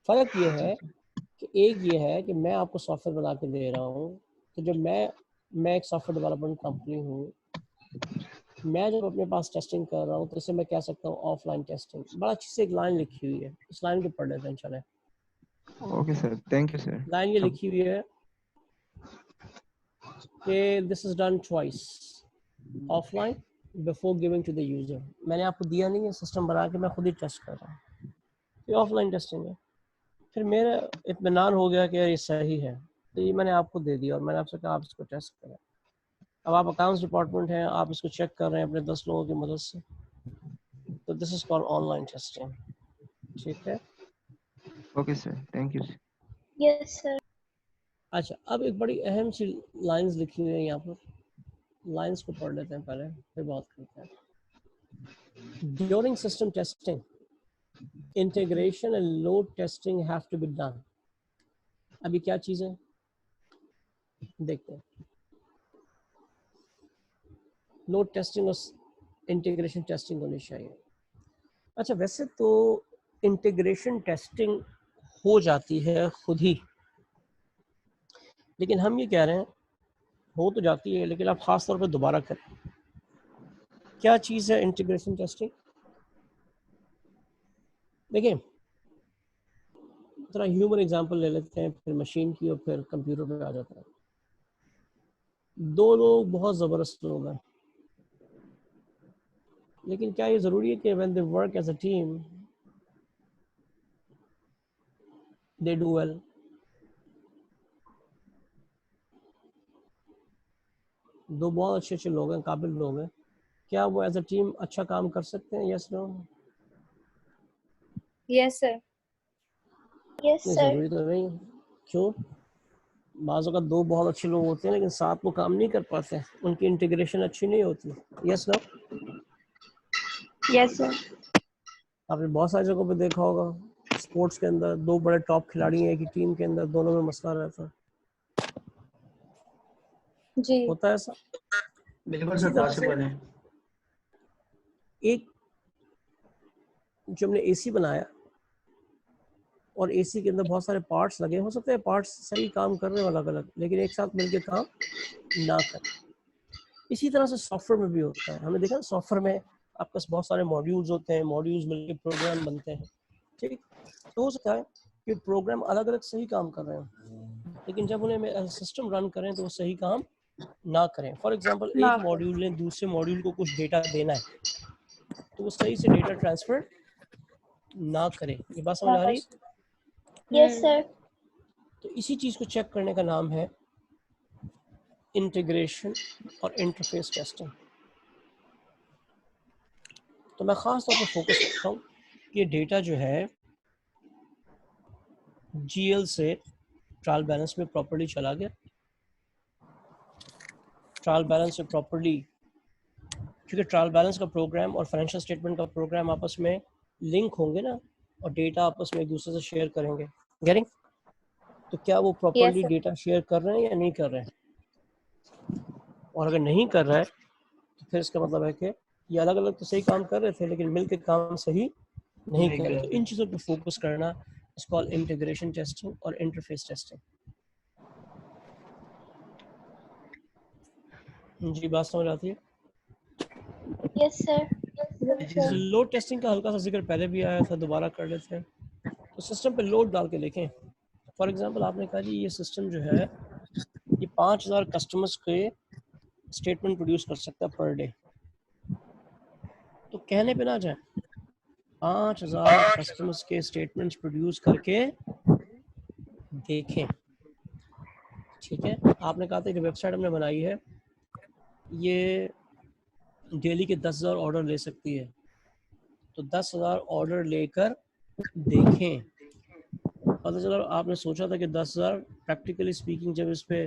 फ़र्क ये है कि एक ये है कि मैं आपको सॉफ्टवेयर बना के दे रहा हूँ, तो जब मैं एक सॉफ्टवेयर डेवलपमेंट कंपनी हूँ, मैं जब अपने पास टेस्टिंग कर रहा हूँ तो इसे मैं कह सकता हूँ ऑफलाइन टेस्टिंग। बड़ा अच्छी से एक लाइन लिखी हुई है, इस लाइन को पढ़ लेते हैं। चले, okay sir, thank you sir. Line ये लिखी हुई है कि this is done twice offline before giving to the user. मैंने आपको दिया नहीं है, सिस्टम बना के मैं खुद ही टेस्ट कर रहा हूँ, ये ऑफलाइन टेस्टिंग है। फिर मेरा इत्मीनान हो गया कि यार ये सही है, तो ये मैंने आपको दे दिया और मैंने आपसे कहा आप इसको टेस्ट करें। अब आप अकाउंट्स डिपार्टमेंट हैं, आप इसको चेक कर रहे हैं अपने 10 लोगों की मदद से, तो this is called online testing. ठीक है, okay sir, thank you sir. Yes, sir. अच्छा अब एक बड़ी अहम सी लाइंस लिखी हुई है यहाँ पर, लाइंस को पढ़ लेते हैं पहले, फिर बात करते हैं। During system testing integration and load testing have to be done. अभी क्या चीज़ है देखते हैं। लोड टेस्टिंग और इंटीग्रेशन टेस्टिंग होनी चाहिए। अच्छा वैसे तो इंटीग्रेशन टेस्टिंग हो जाती है खुद ही, लेकिन हम ये कह रहे हैं हो तो जाती है, लेकिन आप ख़ास तौर पर दोबारा करें। क्या चीज़ है इंटीग्रेशन टेस्टिंग? देखिए थोड़ा ह्यूमन एग्जांपल ले लेते हैं, फिर मशीन की और फिर कंप्यूटर पे आ जाता है। दो लोग बहुत ज़बरदस्त लोग हैं, लेकिन क्या ये ज़रूरी है कि when they work as a team they do well? दो बहुत अच्छे अच्छे लोग हैं, काबिल लोग हैं, क्या वो एज अ टीम अच्छा काम कर सकते हैं? Yes no? Yes, sir. Yes, नहीं sir. ज़रूरी तो नहीं। क्यों? बाज़ का दो बहुत अच्छे लोग होते हैं लेकिन साथ वो काम नहीं कर पाते, उनकी इंटीग्रेशन अच्छी नहीं होती। Yes no? Yes, sir. आपने बहुत सारी जगहों पे देखा होगा, स्पोर्ट्स के अंदर दो बड़े टॉप खिलाड़ी हैं एक ही टीम के अंदर, दोनों में मसला रहता है, जी। होता है ऐसा। बिल्कुल इसी सर, तरह से पॉसिबल है। एक जो हमने एसी बनाया और एसी के अंदर बहुत सारे पार्ट्स लगे, हो सकते हैं पार्ट्स सही काम कर रहे हो अलग अलग, लेकिन एक साथ मिलकर काम ना करें। इसी तरह से सॉफ्टवेयर में भी होता है। हमने देखा सॉफ्टवेयर में आपके पास बहुत सारे मॉड्यूल्स होते हैं, मॉड्यूल्स मिलकर प्रोग्राम बनते हैं। ठीक, तो हो सकता है कि प्रोग्राम अलग अलग सही काम कर रहे हो, लेकिन जब उन्हें सिस्टम रन करें तो वो सही काम ना करें। फॉर एग्जांपल ना एक मॉड्यूल ने दूसरे मॉड्यूल को कुछ डेटा देना है, तो वो सही से डेटा ट्रांसफर ना करे। ये बात समझ आ रही है? Yes, sir. तो इसी चीज़ को चेक करने का नाम है इंटीग्रेशन और इंटरफेस टेस्टिंग। तो मैं ख़ास तौर पर फोकस करता हूँ कि ये डेटा जो है जीएल से ट्रायल बैलेंस में प्रॉपर्ली चला गया, ट्रायल बैलेंस से प्रॉपर्ली, क्योंकि ट्रायल बैलेंस का प्रोग्राम और फाइनेंशियल स्टेटमेंट का प्रोग्राम आपस में लिंक होंगे ना, और डेटा आपस में एक दूसरे से शेयर करेंगे। गेटिंग? तो क्या वो प्रॉपर्ली sir. डेटा शेयर कर रहे हैं या नहीं कर रहे हैं? और अगर नहीं कर रहा है तो फिर इसका मतलब है कि ये अलग अलग तो सही काम कर रहे थे लेकिन मिलकर काम सही नहीं कर रहे। तो इन चीज़ों पर फोकस करना इस कॉल्ड इंटीग्रेशन टेस्टिंग और इंटरफेस टेस्टिंग। जी बात समझ आती है? Yes, sir. Yes, sir. Load testing का हल्का सा जिक्र पहले भी आया था, दोबारा कर लेते हैं। तो सिस्टम पे लोड डाल के देखें। फॉर एग्जांपल आपने कहा जी ये सिस्टम जो है ये 5000 कस्टमर्स के स्टेटमेंट प्रोड्यूस कर सकता है पर डे। तो कहने पे ना जाए, 5000 कस्टमर्स के स्टेटमेंट्स प्रोड्यूस करके देखें। ठीक है, आपने कहा था कि वेबसाइट हमने बनाई है ये डेली के 10,000 ऑर्डर ले सकती है, तो 10,000 ऑर्डर लेकर देखें। पता चला आपने सोचा था कि 10,000 प्रैक्टिकली स्पीकिंग जब इस पे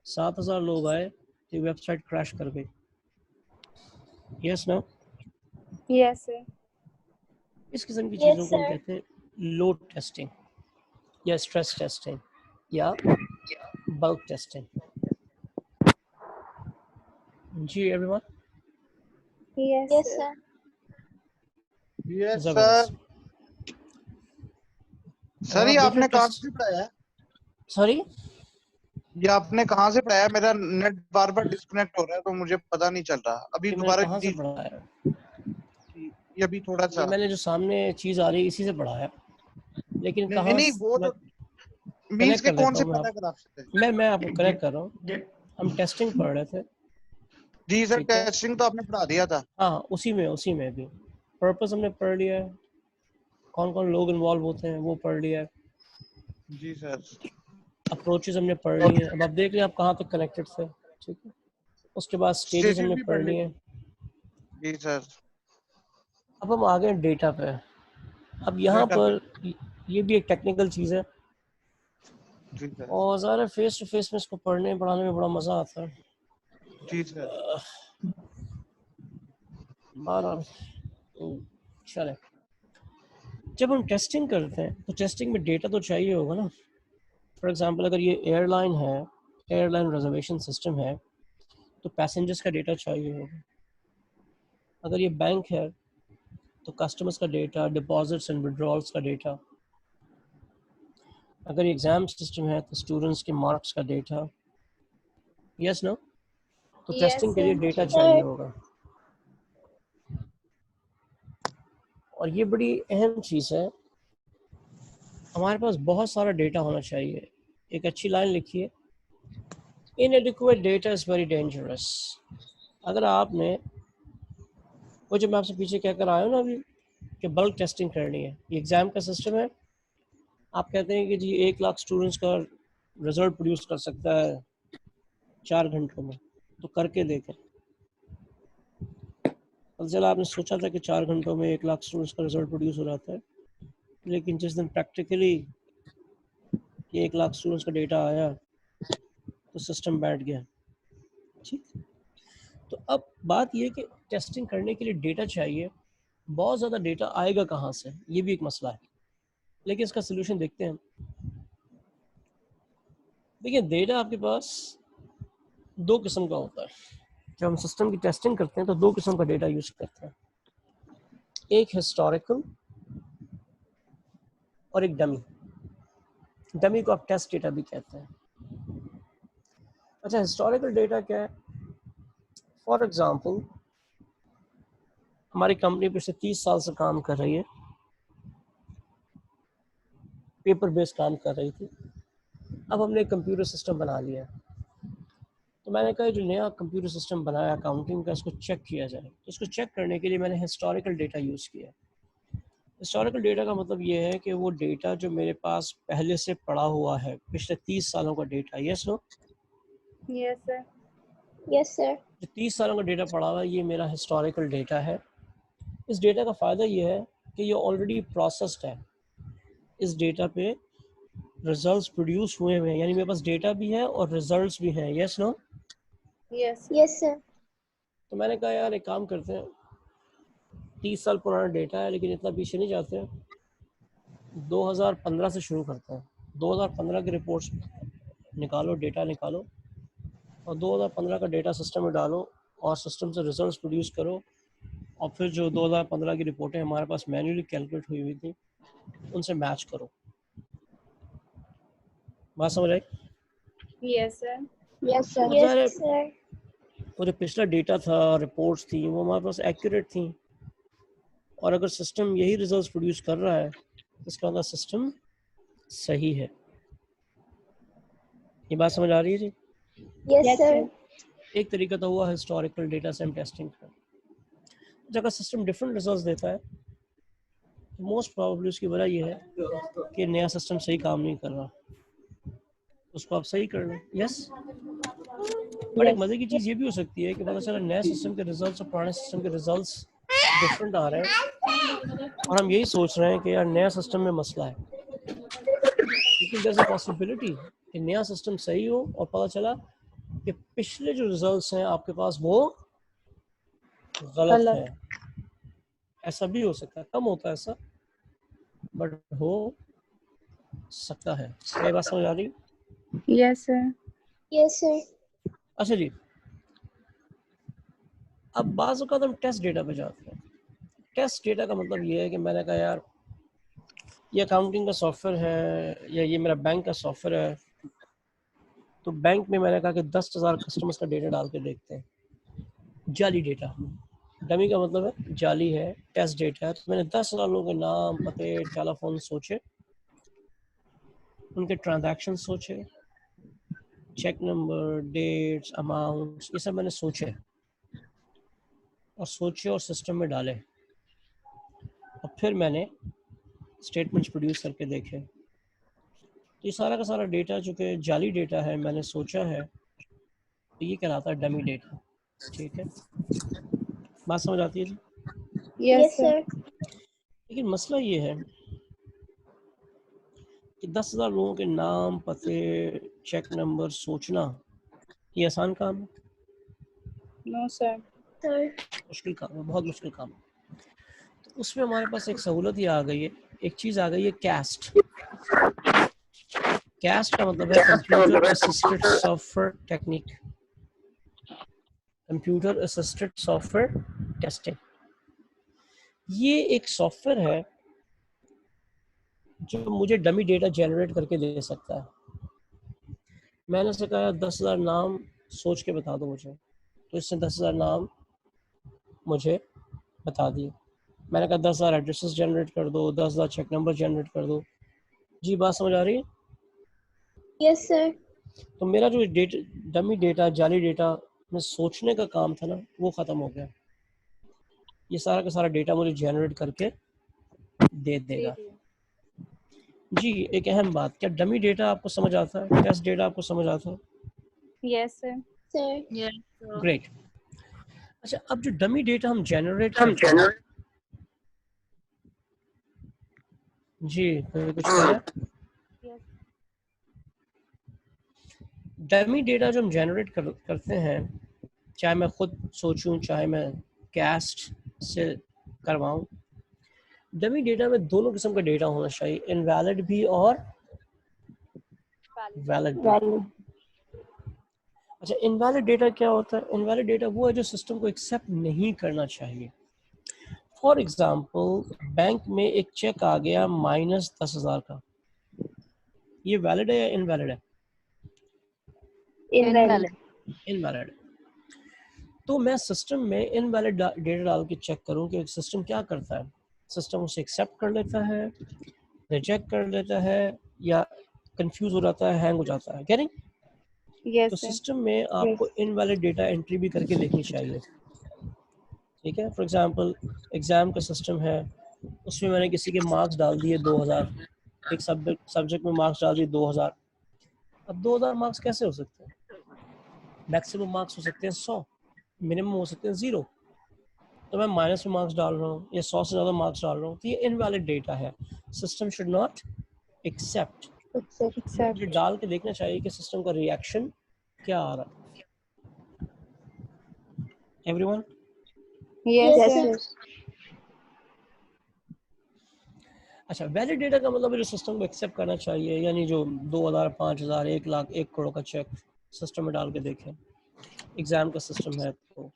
7,000 लोग आए तो वेबसाइट क्रैश कर गई। Yes no? Yes sir. इस किस्म की Yes, चीज़ों को हम sir. कहते हैं लोड टेस्टिंग या स्ट्रेस टेस्टिंग या बल्क टेस्टिंग। जी everyone? Yes, sir. Yes sir. जबरदस्त। सर ये आप आपने बेटा कहाँ टेस्ट से पढ़ाया है? सॉरी ये आपने कहाँ से पढ़ाया? मेरा नेट बार बार डिस्कनेक्ट हो रहा है तो मुझे पता नहीं चल रहा। अभी ये मैंने दोबारा कहाँ से पढ़ा है? ये अभी थोड़ा ये सा मैंने जो सामने चीज़ आ रही है इसी से पढ़ा है, लेकिन नहीं कहाँ नहीं वो मैं तो मींस कनेक्ट के कर कौन देता से हूँ। पता कर आपसे? मैं आपको कनेक्ट कर रहा हूँ। हम टेस्टिंग पढ़ रहे थे। जी सर, ठीक है? टेस्टिंग तो आपने पढ़ा दिया था। हाँ, उसी में भी पर्पस हमने पढ़ लिया है, कौन कौन लोग इन्वॉल्व होते हैं वो पढ़ लिया है, जी सर। अप्रोचेस हमने पढ़ ली हैं। अब आप देख लें आप कहाँ तक कनेक्टेड थे। ठीक है, उसके बाद स्टेजेस हमने भी पढ़ लिए हैं। जी सर। अब हम आ गए डेटा पे। अब यहाँ Data पर ये भी एक टेक्निकल चीज़ है जी सर। और ज़रा फेस टू फेस में इसको पढ़ने पढ़ाने में बड़ा मज़ा आता है। जी सर। चले, जब हम टेस्टिंग करते हैं तो टेस्टिंग में डेटा तो चाहिए होगा ना। फॉर एग्जांपल अगर ये एयरलाइन है, एयरलाइन रिजर्वेशन सिस्टम है, तो पैसेंजर्स का डेटा चाहिए होगा। अगर ये बैंक है तो कस्टमर्स का डेटा, डिपॉजिट्स एंड विड्रॉल्स का डेटा। अगर एग्ज़ाम सिस्टम है तो स्टूडेंट्स के मार्क्स का डेटा। Yes no? तो Yes, टेस्टिंग के लिए sir. डेटा चाहिए होगा और ये बड़ी अहम चीज़ है। हमारे पास बहुत सारा डेटा होना चाहिए। एक अच्छी लाइन लिखिए, इनएडिक्वेट डेटा इज़ वेरी डेंजरस। अगर आपने वो जो मैं आपसे पीछे कह कर आया हूँ ना अभी कि बल्क टेस्टिंग करनी है, ये एग्ज़ाम का सिस्टम है। आप कहते हैं कि जी 1 लाख स्टूडेंट्स का रिजल्ट प्रोड्यूस कर सकता है 4 घंटों में, तो करके देखें। अब चला आपने सोचा था कि 4 घंटों में 1 लाख स्टूडेंट्स का रिजल्ट प्रोड्यूस हो जाता है, लेकिन जिस दिन प्रैक्टिकली 1 लाख स्टूडेंट्स का डेटा आया तो सिस्टम बैठ गया। ठीक, तो अब बात ये कि टेस्टिंग करने के लिए डेटा चाहिए। बहुत ज़्यादा डेटा आएगा कहाँ से, ये भी एक मसला है, लेकिन इसका सोल्यूशन देखते हैं। देखिए, डेटा आपके पास 2 किस्म का होता है। जब हम सिस्टम की टेस्टिंग करते हैं तो 2 किस्म का डेटा यूज़ करते हैं, एक हिस्टोरिकल और एक डमी। डमी को आप टेस्ट डेटा भी कहते हैं। अच्छा, हिस्टोरिकल डेटा क्या है? फॉर एग्जांपल हमारी कंपनी पिछले 30 साल से काम कर रही है, पेपर बेस्ड काम कर रही थी। अब हमने एक कंप्यूटर सिस्टम बना लिया, तो मैंने कहा जो नया कंप्यूटर सिस्टम बनाया अकाउंटिंग का, इसको चेक किया जाए। तो इसको चेक करने के लिए मैंने हिस्टोरिकल डेटा यूज़ किया। हिस्टोरिकल डेटा का मतलब ये है कि वो डेटा जो मेरे पास पहले से पड़ा हुआ है, पिछले 30 सालों का data. Yes no? Yes, sir. Yes, sir. जो 30 सालों का डेटा पड़ा हुआ है, ये मेरा हिस्टोरिकल डेटा है। इस डेटा का फ़ायदा ये है कि ये ऑलरेडी प्रोसेस्ड है। इस डेटा पे रिजल्ट्स प्रोड्यूस हुए हैं, यानी मेरे पास डेटा भी है और रिजल्ट्स भी हैं। Yes no? Yes. Yes, sir. तो मैंने कहा यार एक काम करते हैं, 30 साल पुराना डेटा है लेकिन इतना पीछे नहीं जाते हैं, 2015 से शुरू करते हैं। 2015 की रिपोर्ट्स निकालो, डेटा निकालो और 2015 का डेटा सिस्टम में डालो और सिस्टम से रिजल्ट्स प्रोड्यूस करो, और फिर जो 2015 की रिपोर्टें हमारे पास मैन्युअली कैलकुलेट हुई हुई थी उनसे मैच करो। बात समझ आई? Yes, sir. Yes, sir. अब ज़ाहिर है, Yes, sir. वो जो पिछला डेटा था, रिपोर्ट्स थी, वो हमारे पास एक्यूरेट थी, और अगर सिस्टम यही रिजल्ट्स प्रोड्यूस कर रहा है तो इसका मतलब सिस्टम सही है। ये बात समझ आ रही है जी? Yes, sir. एक तरीका तो हुआ हिस्टोरिकल डेटा से हम टेस्टिंग कर। अगर सिस्टम डिफरेंट रिजल्ट्स देता है तो मोस्ट प्रोबेबली उसकी वजह ये है कि नया सिस्टम सही काम नहीं कर रहा, उसको आप सही कर लें। यस, बट एक मज़े की चीज़ ये भी हो सकती है कि पता चला नया सिस्टम के रिजल्ट्स और पुराने सिस्टम के रिजल्ट्स डिफरेंट आ रहे हैं और हम यही सोच रहे हैं कि यार नया सिस्टम में मसला है, लेकिन देयर इज अ पॉसिबिलिटी कि नया सिस्टम सही हो और पता चला कि पिछले जो रिजल्ट्स हैं आपके पास वो गलत हैं। ऐसा भी हो सकता है, कम होता है ऐसा, बट हो सकता है। क्या ये बात समझ आ रही? Yes, sir. Yes, sir. अच्छा जी, अब बाज़ औक़ात हम टेस्ट डेटा पे जाते हैं। टेस्ट डेटा का मतलब ये है कि मैंने कहा यार ये अकाउंटिंग का सॉफ्टवेयर है या ये मेरा बैंक का सॉफ्टवेयर है, तो बैंक में मैंने कहा कि 10,000 कस्टमर्स का डेटा डाल के देखते हैं। जाली डेटा, डमी का मतलब है जाली है, टेस्ट डेटा है। तो मैंने 10,000 लोगों के नाम, पते, टेलीफोन सोचे, उनके ट्रांजैक्शन सोचे, चेक नंबर, डेट्स, अमाउंट्स, ये सब मैंने सोचे और सिस्टम में डाले और फिर मैंने स्टेटमेंट्स प्रोड्यूस करके देखे। ये सारा का सारा डेटा जो कि जाली डेटा है, मैंने सोचा है, तो ये कहलाता है डमी डेटा। ठीक है, बात समझ आती है जी? Yes, sir. लेकिन मसला ये है कि 10,000 लोगों के नाम, पते, चेक नंबर सोचना ये आसान काम है? No, sir. Sir. मुश्किल काम है, बहुत मुश्किल काम है। तो उसमें हमारे पास एक सहूलत ये आ गई है, एक चीज़ आ गई है कैस्ट। कैस्ट का मतलब है computer assisted software technique, computer assisted software testing. ये एक सॉफ्टवेयर है जो मुझे डमी डेटा जनरेट करके दे सकता है। मैंने उसे कहा 10,000 नाम सोच के बता दो मुझे, तो इसने 10,000 नाम मुझे बता दिए। मैंने कहा 10,000 एड्रेसेस जनरेट कर दो, 10,000 चेक नंबर जनरेट कर दो। जी बात समझ आ रही है? Yes, sir. तो मेरा जो डेटा, डमी डेटा, जाली डेटा में सोचने का काम था ना, वो ख़त्म हो गया। ये सारा का सारा डेटा मुझे जनरेट करके दे देगा। जी एक अहम बात, क्या डमी डेटा आपको समझ आता है? टेस्ट डेटा आपको समझ आता है? Yes, sir. Sir. Yes, sir. Great. अच्छा, अब जो डमी डेटा हम जनरेट करते हैं, जी कोई कुछ कह रहा है? डमी डेटा जो हम जनरेट करते हैं, चाहे मैं खुद सोचूं, चाहे मैं कैस्ट से करवाऊं, डमी डेटा में दोनों किस्म का डेटा होना चाहिए, इनवैलिड भी और वैलिड भी। अच्छा, इनवैलिड डेटा क्या होता है? इनवैलिड डेटा वो है जो सिस्टम को एक्सेप्ट नहीं करना चाहिए। फॉर एग्जाम्पल, बैंक में एक चेक आ गया -10,000 का, ये वैलिड है या इनवैलिड है? इनवैलिड। तो मैं सिस्टम में इनवैलिड डेटा डाल के चेक करूं कि सिस्टम क्या करता है। सिस्टम उसे एक्सेप्ट कर लेता है, रिजेक्ट कर लेता है, या कंफ्यूज हो जाता है, हैंग हो जाता है। गेटिंग? तो सिस्टम में आपको इनवैलिड डेटा एंट्री भी करके देखनी चाहिए। ठीक है, फॉर एग्जांपल एग्जाम का सिस्टम है, उसमें मैंने किसी के मार्क्स डाल दिए 2000, एक सब्जेक्ट में मार्क्स डाल दिए 2000। अब 2000 मार्क्स कैसे हो सकते हैं? मैक्सिमम मार्क्स हो सकते हैं 100, मिनिमम हो सकते हैं 0। तो मैं माइनस में मार्क्स डाल रहा हूँ या 100 से ज़्यादा मार्क्स डाल रहा हूँ, तो ये इनवैलिड डेटा है। System should not accept. मुझे डाल के देखना चाहिए कि सिस्टम का रिएक्शन क्या आ रहा है। एवरीवन? Yes, sir. अच्छा, वैलिड डेटा का मतलब है जो सिस्टम को एक्सेप्ट करना चाहिए, यानी जो 2000, 5000, 1 लाख, 1 करोड़ का चेक सिस्टम में डाल के देखें। एग्जाम का सिस्टम है तो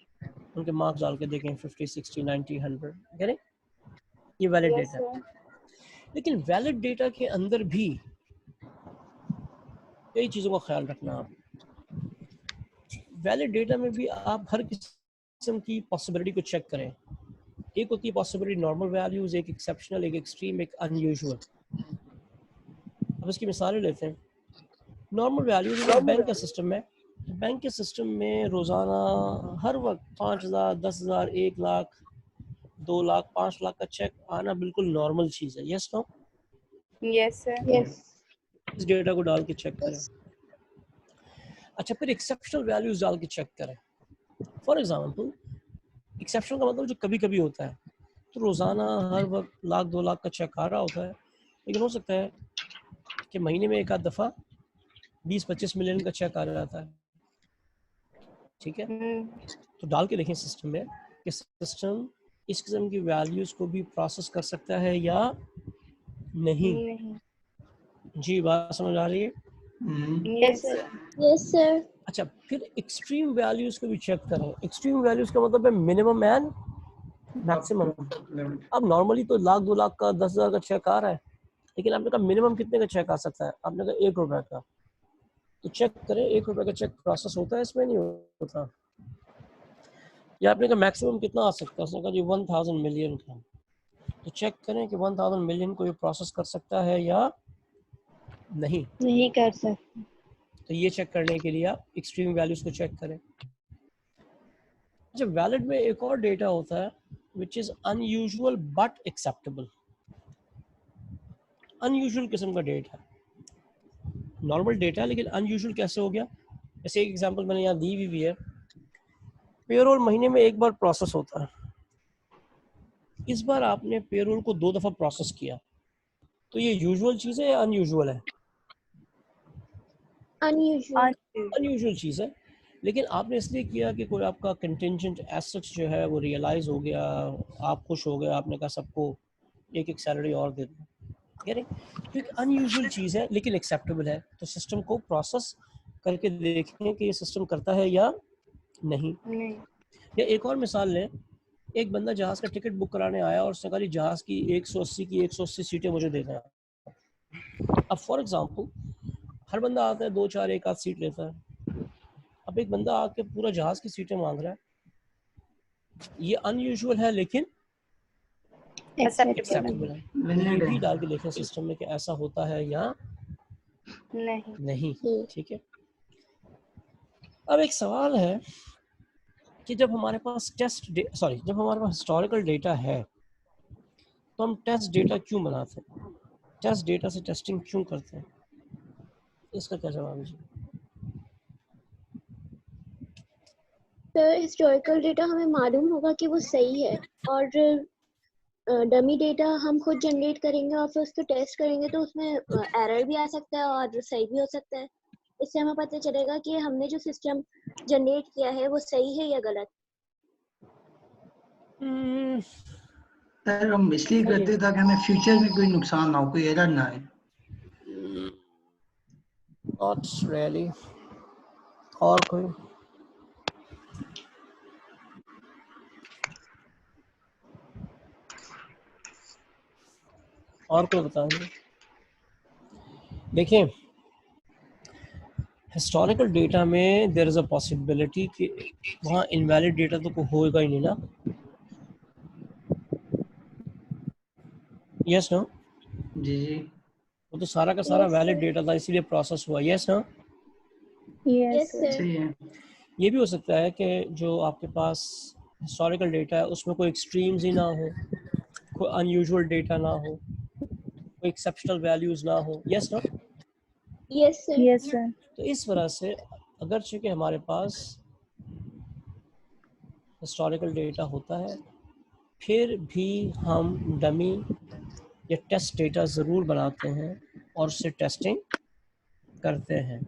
उनके मार्क्स डाल के देखें 50, 60, 90, 100। करें, ये वैलिड डेटा है। लेकिन वैलिड डेटा के अंदर भी कई चीज़ों का ख्याल रखना। आप वैलिड डेटा में भी आप हर किस्म की पॉसिबिलिटी को चेक करें। एक होती है पॉसिबिलिटी नॉर्मल वैल्यूज, एक एक्सेप्शनल, एक एक्सट्रीम, एक अनयूजुअल। अब इसकी मिसालें लेते हैं। नॉर्मल वैल्यूज बैंक का सिस्टम है, बैंक के सिस्टम में रोज़ाना हर वक्त 5,000, 10,000, 1 लाख, 2 लाख, 5 लाख का चेक आना बिल्कुल नॉर्मल चीज़ है। Yes no? Yes, sir. Yes. इस डेटा को डाल के चेक करें। अच्छा, फिर एक्सेप्शनल वैल्यूज डाल के चेक करें। फॉर एग्जांपल, एक्सेप्शनल का मतलब जो कभी कभी होता है, तो रोज़ाना हर वक्त 1 लाख 2 लाख का चेक आ रहा होता है, लेकिन हो सकता है कि महीने में एक आध दफ़ा 20-25 मिलियन का चेक आ जाता है, ठीक है। तो डाल के देखें सिस्टम में कि सिस्टम इस किस्म की वैल्यूज को भी प्रोसेस कर सकता है या नहीं। जी बात समझ आ रही है? Yes sir. अच्छा, फिर एक्सट्रीम वैल्यूज को भी चेक करें। एक्सट्रीम वैल्यूज का मतलब है मिनिमम एंड मैक्सिमम। अब नॉर्मली तो 1 लाख 2 लाख का 10,000 का चेक आ रहा है, लेकिन आपने कहा मिनिमम कितने का चेक आ सकता है, आपने कहा 1 रुपए का। तो चेक करें 1 रुपए का चेक प्रोसेस होता है इसमें, नहीं होता। या आपने कहा मैक्सिमम कितना आ सकता है, उसने कहा जी 1000 मिलियन का। तो चेक करें कि 1000 मिलियन को ये प्रोसेस कर सकता है या नहीं। नहीं कर सकते। तो ये चेक करने के लिए आप एक्सट्रीम वैल्यूज को चेक करें। जब वैलिड में एक और डेटा होता है which is unusual but acceptable. Unusual किस्म का डेटा, नॉर्मल डेटा लेकिन अनयूजुअल कैसे हो गया? जैसे एक एग्जांपल मैंने यहाँ दी हुई है, पेरोल महीने में एक बार प्रोसेस होता है। इस बार आपने पेरोल को 2 दफा प्रोसेस किया, तो ये यूजुअल चीज है या अनयूजुअल है? अनयूजुअल चीज है, लेकिन आपने इसलिए किया कि कोई आपका कंटिंजेंट एसेट जो है वो रियलाइज हो गया, आप खुश हो गए, आपने कहा सबको एक सैलरी और दे दो, क्योंकि अनयूजुअल चीज है लेकिन एक्सेप्टेबल है। तो सिस्टम को प्रोसेस करके देखें कि ये सिस्टम करता है या नहीं। या एक और मिसाल लें, एक बंदा जहाज का टिकट बुक कराने आया और उसने कहा जहाज की 180 सीटें मुझे देना है। अब फॉर एग्जांपल हर बंदा आता है 2 4 1 आध सीट लेता है। अब एक बंदा आके पूरा जहाज की सीटें मांग रहा है, ये अनयूजुअल है लेकिन एक्सेप्टेबल है। ये भी डाल के देखें सिस्टम में कि ऐसा होता है या नहीं। ठीक है। अब एक सवाल है कि जब हमारे पास जब हमारे पास हिस्टोरिकल डेटा है तो हम टेस्ट डेटा क्यों बनाते हैं? टेस्ट डेटा से टेस्टिंग क्यों करते हैं? इसका क्या जवाब है जी? सर हिस्टोरिकल डेटा हमें मालूम होगा कि वो सही है, और डमी डेटा हम खुद जनरेट करेंगे और फिर उसको टेस्ट करेंगे तो उसमें एरर भी आ सकता है और सही भी हो सकता है। इससे हमें पता चलेगा कि हमने जो सिस्टम जनरेट किया है वो सही है या गलत। सर हम इसलिए करते ताकि हमें फ्यूचर में कोई नुकसान ना हो, कोई एरर ना आए। Not really। और कोई? और कोई बताएंगे? देखिए हिस्टोरिकल डेटा में देयर इज अ पॉसिबिलिटी कि वहाँ इनवैलिड डेटा तो होएगा ही नहीं ना। Yes no? जी जी, वो तो सारा का सारा वैलिड डेटा था इसीलिए प्रोसेस हुआ। Yes no? Yes sir. सही है। ये भी हो सकता है कि जो आपके पास हिस्टोरिकल डेटा है उसमें कोई एक्सट्रीम्स ही ना हो, कोई अनयूजुअल डेटा ना हो, कोई एक्सेप्शनल वैल्यूज ना हो। Yes no? Yes sir. Yes sir. तो इस वजह से अगर चूंकि हमारे पास हिस्टोरिकल डेटा होता है फिर भी हम डमी या टेस्ट डेटा ज़रूर बनाते हैं और उससे टेस्टिंग करते हैं।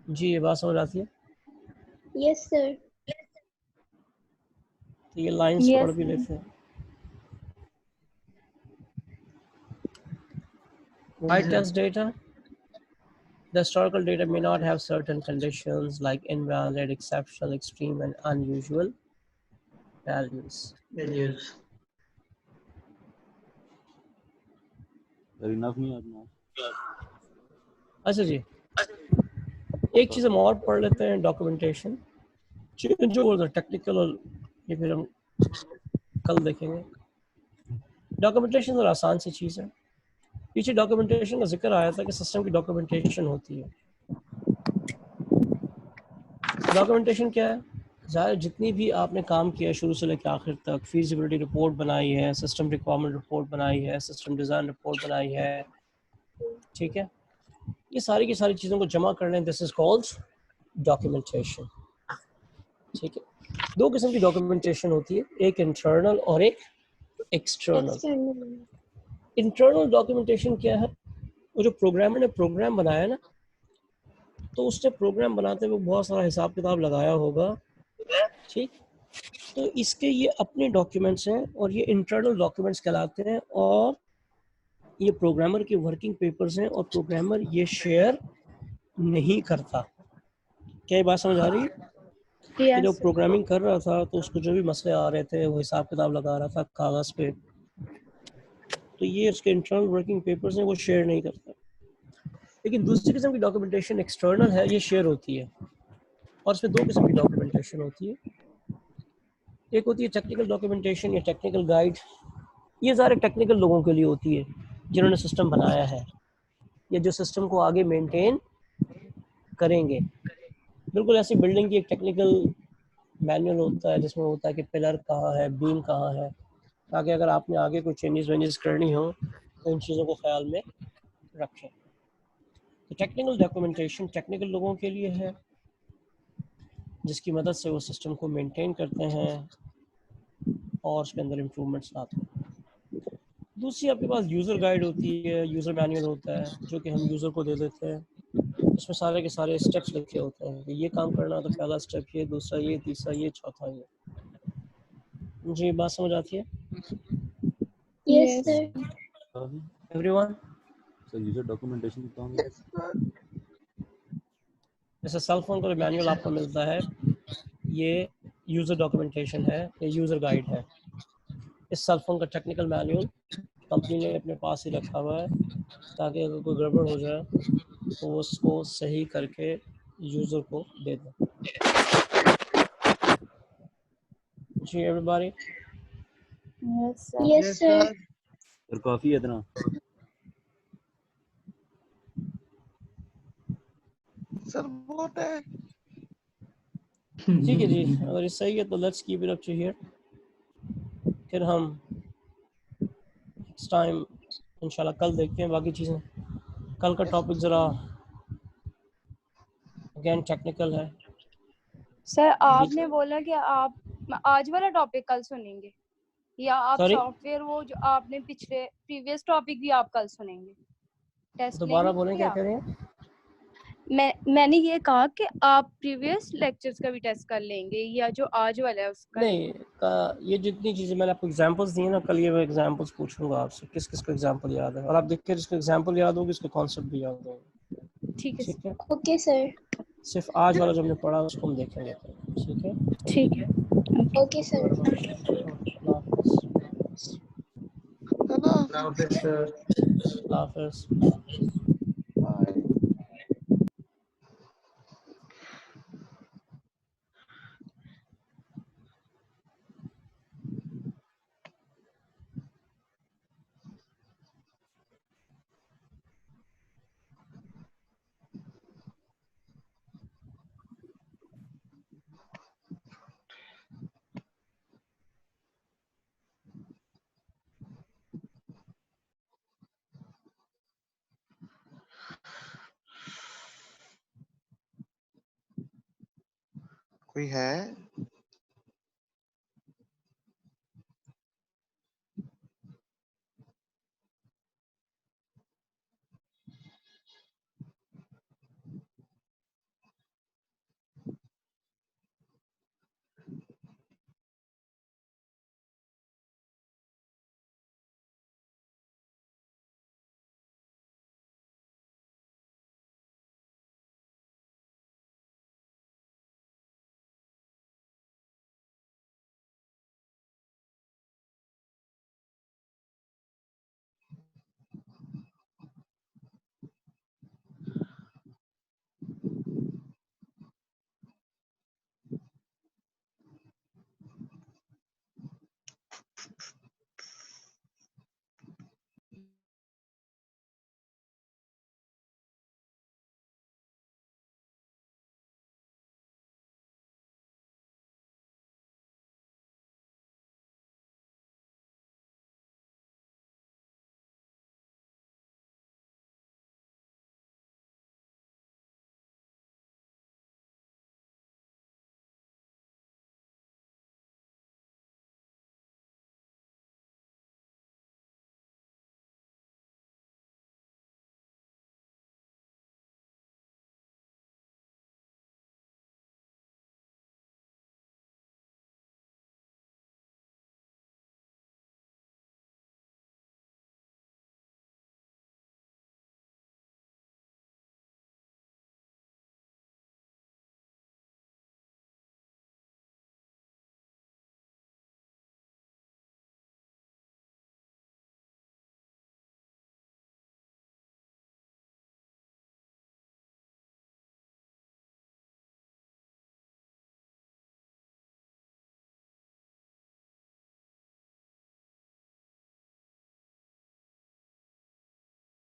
जी ये बात समझ आती है? Yes sir. तो ये लाइंस पढ़ भी लेते हैं। Why test data? The historical data may not have certain conditions like invalid, exceptional, extreme, and unusual values. Enough नहीं अपना। अच्छा जी, एक चीज़ हम और पढ़ लेते हैं, डॉक्यूमेंटेशन। जो टेक्निकल और ये फिर हम कल देखेंगे। डॉक्यूमेंटेशन तो आसान सी चीज़ है। पीछे डॉक्यूमेंटेशन का जिक्र आया था कि सिस्टम की डॉक्यूमेंटेशन होती है। डॉक्यूमेंटेशन क्या है? ज़ाहिर जितनी भी आपने काम किया शुरू से लेकर आखिर तक, फीजिबिलिटी रिपोर्ट बनाई है, सिस्टम रिक्वायरमेंट रिपोर्ट बनाई है, सिस्टम डिज़ाइन रिपोर्ट बनाई है, ठीक है, ये सारी की सारी चीज़ों को जमा कर लें, दिस इज कॉल्ड डॉक्यूमेंटेशन। ठीक है, 2 किस्म की डॉक्यूमेंटेशन होती है, एक इंटरनल और एक एक्सटर्नल। इंटरनल डॉक्यूमेंटेशन क्या है? वो जो प्रोग्रामर ने प्रोग्राम बनाया ना, तो उसने प्रोग्राम बनाते हुए बहुत सारा हिसाब किताब लगाया होगा, ठीक। तो इसके ये अपने डॉक्यूमेंट्स हैं और ये इंटरनल डॉक्यूमेंट्स कहलाते हैं, और ये प्रोग्रामर के वर्किंग पेपर्स हैं, और प्रोग्रामर ये शेयर नहीं करता। क्या ये बात समझ आ रही है? कि जब प्रोग्रामिंग कर रहा था तो उसको जो भी मसले आ रहे थे वो हिसाब किताब लगा रहा था कागज़ पे, तो ये उसके इंटरनल वर्किंग पेपर्स हैं, वो शेयर नहीं करता। लेकिन दूसरी किस्म की डॉक्यूमेंटेशन एक्सटर्नल है, ये शेयर होती है, और इसमें दो किस्म की डॉक्यूमेंटेशन होती है। एक होती है टेक्निकल डॉक्यूमेंटेशन या टेक्निकल गाइड। ये सारे टेक्निकल लोगों के लिए होती है जिन्होंने सिस्टम बनाया है या जो सिस्टम को आगे मेंटेन करेंगे। बिल्कुल ऐसी बिल्डिंग की एक टेक्निकल मैनुअल होता है जिसमें होता है कि पिलर कहाँ है, बीम कहाँ है, ताकि अगर आपने आगे कोई चेंजेस वेंजेस करनी हो तो इन चीज़ों को ख्याल में रखें। तो टेक्निकल डॉक्यूमेंटेशन टेक्निकल लोगों के लिए है जिसकी मदद से वो सिस्टम को मेंटेन करते हैं और उसके अंदर इम्प्रूवमेंट्स लाते हैं। दूसरी आपके पास यूज़र गाइड होती है, यूज़र मैनुअल होता है जो कि हम यूज़र को दे देते हैं। उसमें सारे के सारे स्टेप्स लिखे होते हैं कि ये काम करना तो पहला स्टेप ये, दूसरा ये, तीसरा ये, चौथा ये। मुझे ये बात समझ आती है? Yes, sir. Everyone? Sir user documentation क्या होगा? जैसे सेल फोन का मैनुअल आपको मिलता है, ये यूज़र डॉक्यूमेंटेशन है, ये यूज़र गाइड है। इस सेल फोन का टेक्निकल मैनुअल कंपनी ने अपने पास ही रखा हुआ है ताकि अगर कोई गड़बड़ हो जाए तो वो उसको सही करके यूज़र को दे दें। जी एवरीबॉडी? Yes, sir. सर काफी है इतना? सर बहुत है। ठीक है जी, अगर ये सही है तो let's keep it up to here. फिर हम नेक्स्ट टाइम इंशाल्लाह कल देखते हैं बाकी चीज़ें। कल का टॉपिक ज़रा अगेन टेक्निकल है। सर आपने बोला कि आप आज वाला टॉपिक कल सुनेंगे, या आप Sorry? सॉफ्टवेयर वो जो आपने पिछले प्रीवियस टॉपिक भी आप कल सुनेंगे? टेस्ट दोबारा बोलें, क्या कह रहे हैं? मैंने ये कहा कि आप प्रीवियस लेक्चर्स का भी टेस्ट कर लेंगे, या जो आज वाला है उसका? नहीं, ये जितनी चीज़ें मैंने आपको एग्जांपल्स दी हैं ना, कल ये मैं एग्जांपल्स पूछूंगा आपसे किस किस को एग्जांपल याद है, और आप देख के जिसको एग्जांपल याद होगी उसके कॉन्सेप्ट भी याद होंगे। ठीक है। Okay, sir. सिर्फ आज वाला जो हमने पढ़ा उसको हम देखेंगे। ठीक है? ठीक है। Okay, sir. अल्लाह हाफिज़ सर। अल्लाह हाफिज़। कोई है?